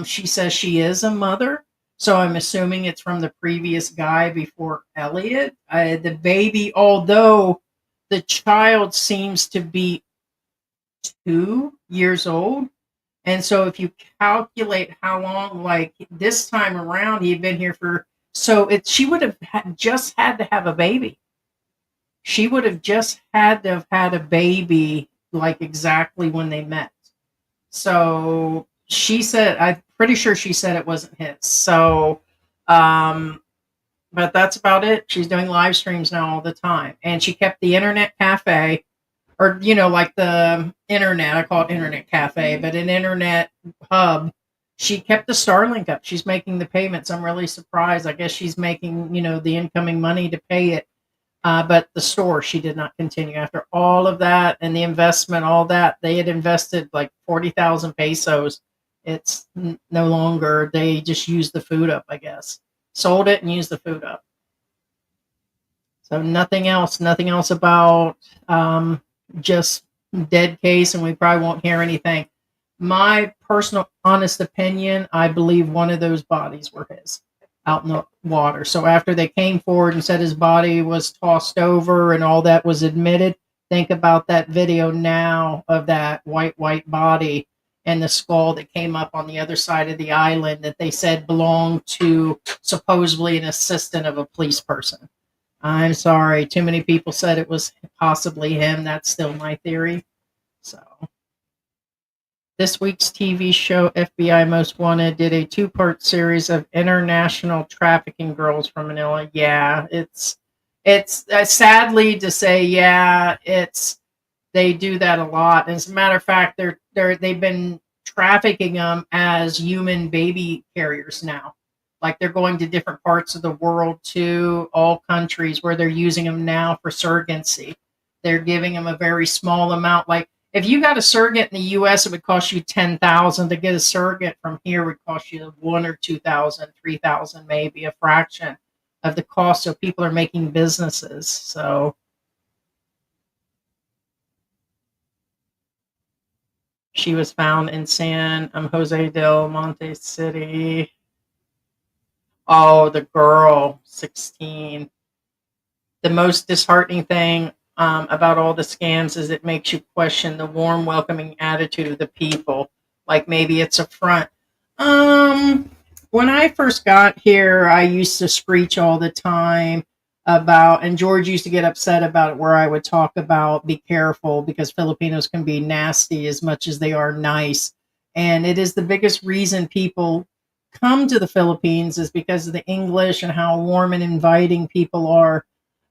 She says she is a mother. So I'm assuming it's from the previous guy before Elliot. The baby, although the child seems to be 2 years old. And so if you calculate how long, like this time around, he had been here for, so she would have just had to have a baby. She would have just had to have had a baby like exactly when they met. So she said, I'm pretty sure she said it wasn't his. So, but that's about it. She's doing live streams now all the time. And she kept the internet cafe, or, like the internet, I call it internet cafe, but an internet hub. She kept the Starlink up. She's making the payments. I'm really surprised. I guess she's making, the incoming money to pay it. But the store, she did not continue after all of that and the investment, all that. They had invested like 40,000 pesos. It's no longer, they just used the food up, I guess. Sold it and used the food up. So nothing else about just dead case, and we probably won't hear anything. My personal honest opinion, I believe one of those bodies were his out in the water. So after they came forward and said his body was tossed over and all that was admitted, think about that video now of that white body and the skull that came up on the other side of the island that they said belonged to supposedly an assistant of a police person. I'm sorry. Too many people said it was possibly him. That's still my theory. So, this week's TV show, FBI Most Wanted, did a 2-part series of international trafficking girls from Manila. Yeah, it's sadly to say, yeah, they do that a lot. As a matter of fact, they've been trafficking them as human baby carriers now. Like they're going to different parts of the world, to all countries where they're using them now for surrogacy. They're giving them a very small amount. Like if you got a surrogate in the U.S., it would cost you 10,000. To get a surrogate from here would cost you 1 or 2,000, 3,000, maybe a fraction of the cost. So people are making businesses. So she was found in San Jose del Monte City. Oh, the girl, 16. The most disheartening thing about all the scams is it makes you question the warm, welcoming attitude of the people. Like maybe it's a front. When I first got here, I used to screech all the time about, and George used to get upset about it, where I would talk about be careful because Filipinos can be nasty as much as they are nice. And it is the biggest reason people come to the Philippines is because of the English and how warm and inviting people are.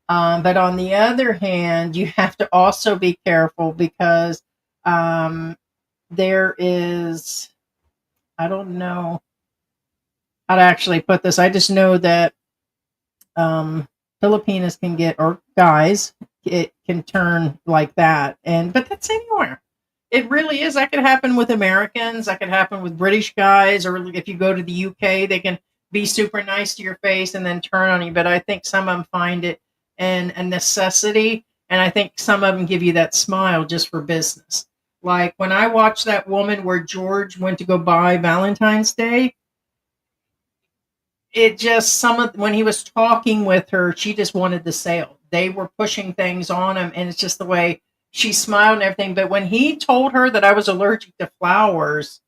But on the other hand, you have to also be careful because there is, I don't know how to actually put this. I just know that Filipinos can get, or guys, it can turn like that. But that's anywhere. It really is. That could happen with Americans. That could happen with British guys, or if you go to the UK, they can be super nice to your face and then turn on you. But I think some of them find it a necessity, and I think some of them give you that smile just for business. Like when I watched that woman where George went to go buy Valentine's Day, it just when he was talking with her, she just wanted the sale. They were pushing things on him, and it's just the way she smiled and everything. But when he told her that I was allergic to flowers,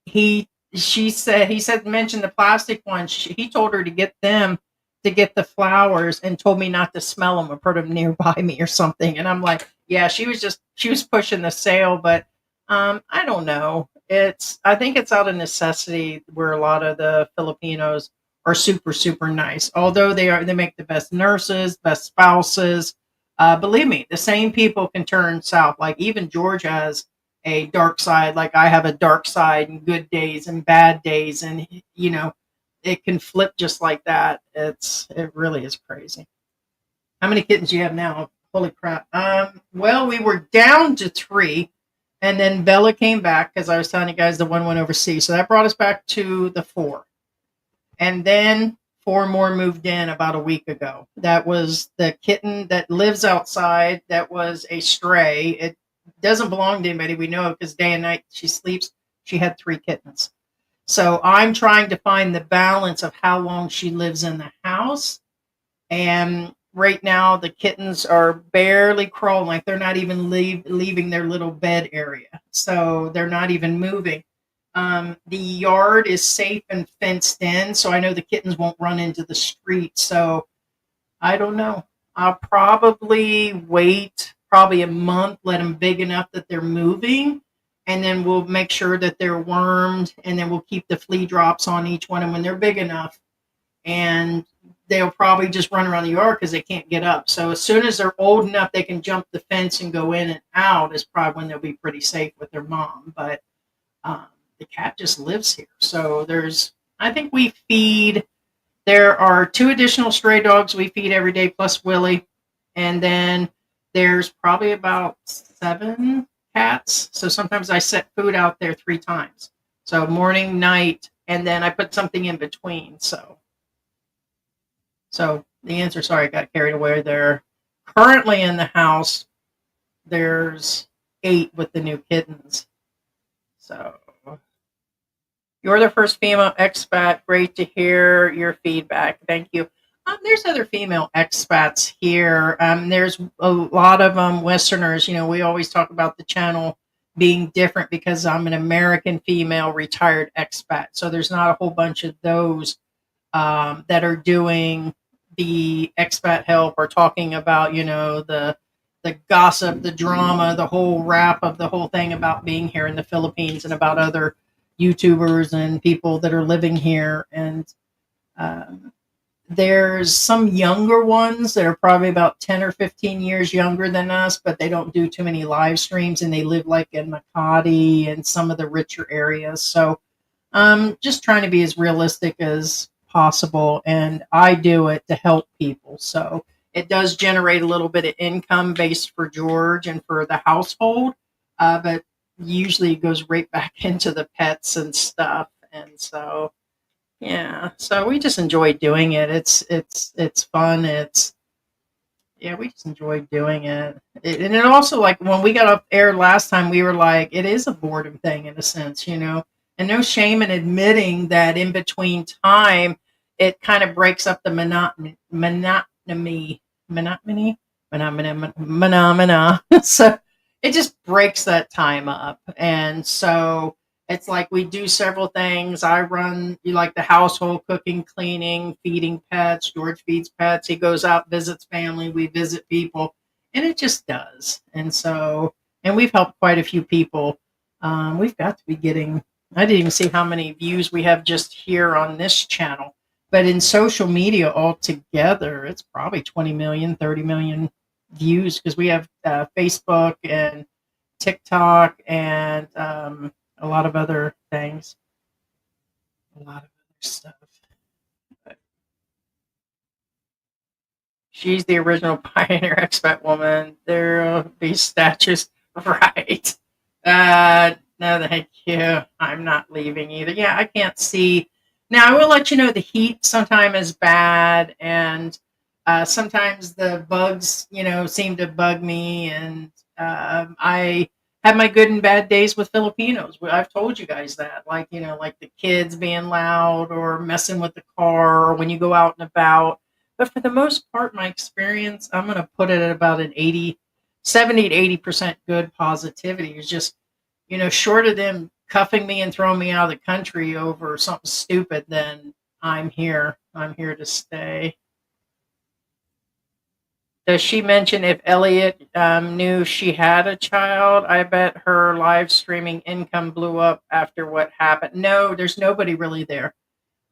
he said mention the plastic ones. He told her to get the flowers and told me not to smell them or put them nearby me or something. And I'm like, yeah, she was pushing the sale, but I don't know. I think it's out of necessity where a lot of the Filipinos are super, super nice. Although they make the best nurses, best spouses. Believe me, the same people can turn south. Like even George has a dark side. Like I have a dark side and good days and bad days. And, it can flip just like that. It really is crazy. How many kittens do you have now? Holy crap. Well, we were down to 3. And then Bella came back because I was telling you guys the one went overseas. So that brought us back to the 4. And then 4 more moved in about a week ago. That was the kitten that lives outside. That was a stray. It doesn't belong to anybody. We know because day and night she sleeps. She had 3 kittens. So I'm trying to find the balance of how long she lives in the house. And right now the kittens are barely crawling, like they're not even leaving their little bed area. So they're not even moving. The yard is safe and fenced in, so I know the kittens won't run into the street. So I don't know. I'll probably wait probably a month, let them big enough that they're moving, and then we'll make sure that they're wormed, and then we'll keep the flea drops on each one. And when they're big enough, and they'll probably just run around the yard because they can't get up. So as soon as they're old enough, they can jump the fence and go in and out. Is probably when they'll be pretty safe with their mom. But um, the cat just lives here, so I think we feed. There are 2 additional stray dogs we feed every day, plus Willie. And then there's probably about 7 cats. So sometimes I set food out there 3 times. So morning, night, and then I put something in between. So the answer, sorry, I got carried away there. Currently in the house, there's 8 with the new kittens. So you're the first female expat. Great to hear your feedback. Thank you. There's other female expats here. There's a lot of Westerners. You know, we always talk about the channel being different because I'm an American female retired expat. So there's not a whole bunch of those that are doing the expat help or talking about, you know, the gossip, the drama, the whole wrap of the whole thing about being here in the Philippines and about other YouTubers and people that are living here. And there's some younger ones that are probably about 10 or 15 years younger than us, but they don't do too many live streams, and they live like in Makati and some of the richer areas. So just trying to be as realistic as possible, and I do it to help people. So it does generate a little bit of income based for George and for the household, but usually it goes right back into the pets and stuff. And so yeah, so we just enjoy doing it. It's fun. Yeah, we just enjoy doing it. And it also, like, when we got up air last time, we were like, it is a boredom thing in a sense, you know. And no shame in admitting that in between time, it kind of breaks up the phenomena. So it just breaks that time up. And so it's like we do several things. I run like the household, cooking, cleaning, feeding pets. George feeds pets. He goes out, visits family. We visit people, and it just does. And so, and we've helped quite a few people. We've got to be getting. I didn't even see how many views we have just here on this channel, but in social media altogether, it's probably 20 million, 30 million views, because we have Facebook and TikTok and a lot of other things, a lot of other stuff. But she's the original pioneer expat woman. There'll be statues, right? No, thank you. I'm not leaving either. Yeah, I can't see. Now, I will let you know the heat sometimes is bad, and sometimes the bugs, you know, seem to bug me, and I have my good and bad days with Filipinos. I've told you guys that, like, you know, like the kids being loud or messing with the car or when you go out and about. But for the most part, my experience, I'm going to put it at about an 70 to 80% good positivity. It's just, you know, short of them cuffing me and throwing me out of the country over something stupid, then I'm here. I'm here to stay. Does she mention if Elliot knew she had a child? I bet her live streaming income blew up after what happened. No, there's nobody really there.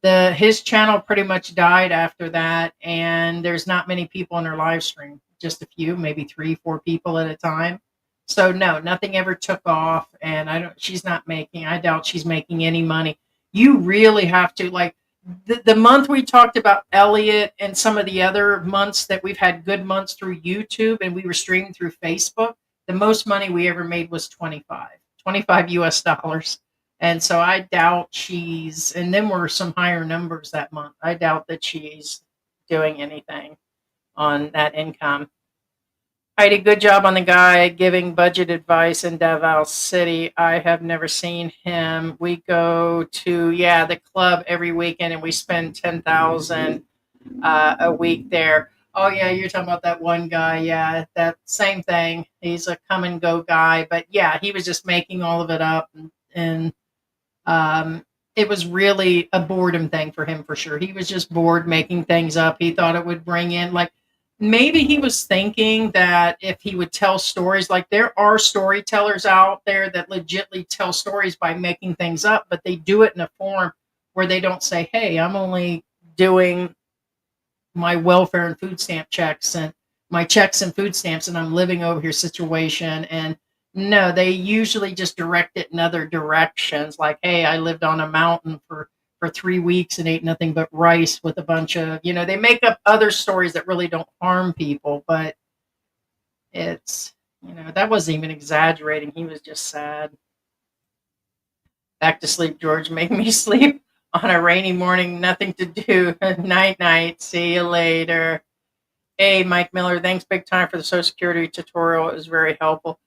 His channel pretty much died after that, and there's not many people in her live stream. Just a few, maybe 3, 4 people at a time. So no, nothing ever took off, and she's not making. I doubt she's making any money. You really have to, like, the month we talked about Elliot and some of the other months that we've had good months through YouTube and we were streaming through Facebook, the most money we ever made was 25 US dollars. And so I doubt and then were some higher numbers that month. I doubt that she's doing anything on that income. Heidi, good job on the guy giving budget advice in Davao City. I have never seen him. We go to the club every weekend, and we spend 10,000 a week there. Oh yeah, you're talking about that one guy. Yeah, that same thing. He's a come and go guy, but yeah, he was just making all of it up, and um, it was really a boredom thing for him for sure. He was just bored making things up. He thought it would bring in like maybe he was thinking that if he would tell stories, like there are storytellers out there that legitly tell stories by making things up, but they do it in a form where they don't say, "Hey, I'm only doing my welfare and food stamp checks and my checks and food stamps and I'm living over here situation." And no, they usually just direct it in other directions. Like, hey, I lived on a mountain for 3 weeks and ate nothing but rice with a bunch of, they make up other stories that really don't harm people, but it's, that wasn't even exaggerating. He was just sad. Back to sleep, George. Make me sleep on a rainy morning, nothing to do. Night, night. See you later. Hey, Mike Miller, thanks big time for the Social Security tutorial. It was very helpful.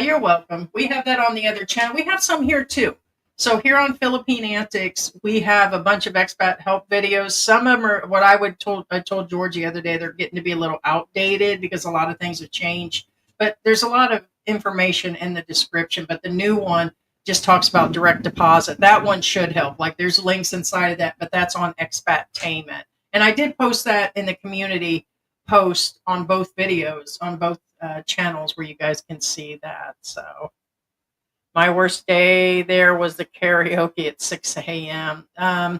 You're welcome. We have that on the other channel. We have some here too. So here on Philippine Antics, we have a bunch of expat help videos. Some of them are what I told George the other day, they're getting to be a little outdated because a lot of things have changed. But there's a lot of information in the description. But the new one just talks about direct deposit. That one should help. Like there's links inside of that, but that's on Expatainment. And I did post that in the community post on both videos on both channels where you guys can see that. So my worst day there was the karaoke at 6 a.m. I'm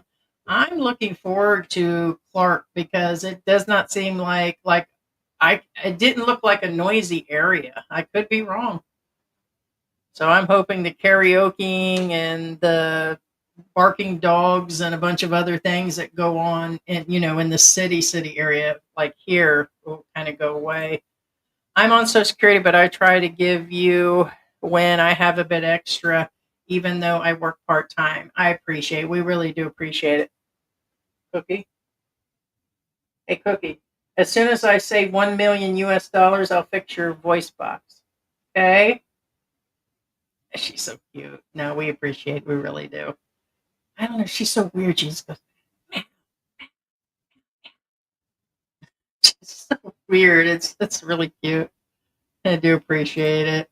looking forward to Clark because it does not seem like it didn't look like a noisy area. I could be wrong. So I'm hoping the karaokeing and the barking dogs and a bunch of other things that go on in the city area like here will kind of go away. I'm on Social Security, but I try to give you when I have a bit extra, even though I work part-time. I appreciate it. We really do appreciate it. Cookie? Hey, Cookie. As soon as I say 1 million US dollars, I'll fix your voice box. Okay? She's so cute. No, we appreciate it. We really do. I don't know. She's so weird. She just goes, it's so weird. It's really cute. I do appreciate it.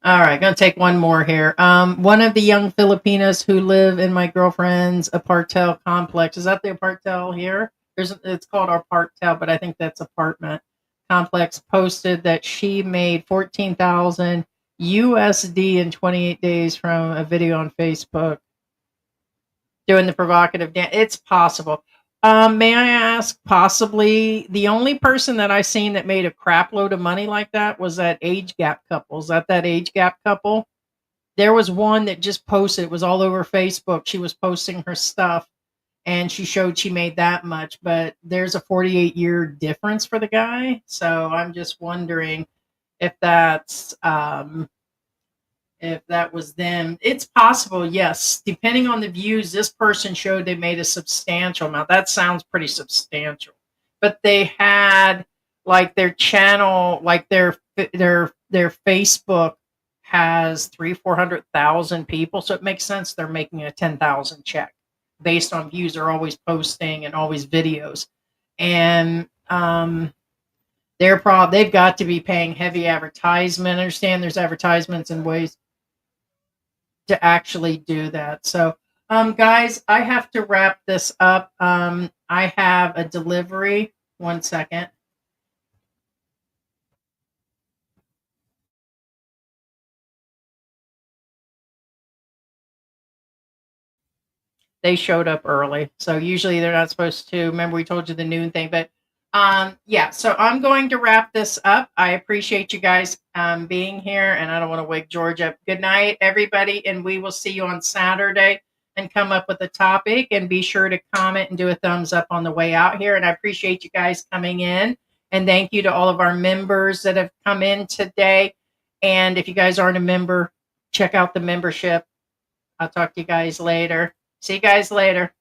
All right, gonna take one more here. One of the young Filipinos who live in my girlfriend's apartment complex. Is that the apartment here? It's called apartment, but I think that's apartment complex. Posted that she made 14,000 USD in 28 days from a video on Facebook doing the provocative dance. It's possible. May I ask, possibly the only person that I seen that made a crap load of money like that was that age gap couple. Is that age gap couple? There was one that just posted. It was all over Facebook. She was posting her stuff, and she showed she made that much. But there's a 48-year difference for the guy. So I'm just wondering if that was them. It's possible, yes. Depending on the views, this person showed they made a substantial amount. That sounds pretty substantial. But they had like their channel, like their Facebook has 400,000 people, so it makes sense they're making a 10,000 check based on views. They're always posting and always videos, and they've got to be paying heavy advertisement. I understand there's advertisements and ways to actually do that. So, guys, I have to wrap this up. I have a delivery. 1 second. They showed up early. So usually they're not supposed to. Remember, we told you the noon thing, but yeah, so I'm going to wrap this up. I appreciate you guys being here, and I don't want to wake George up. Good night, everybody, and we will see you on Saturday and come up with a topic, and be sure to comment and do a thumbs up on the way out here. And I appreciate you guys coming in, and thank you to all of our members that have come in today. And if you guys aren't a member, check out the membership. I'll talk to you guys later. See you guys later.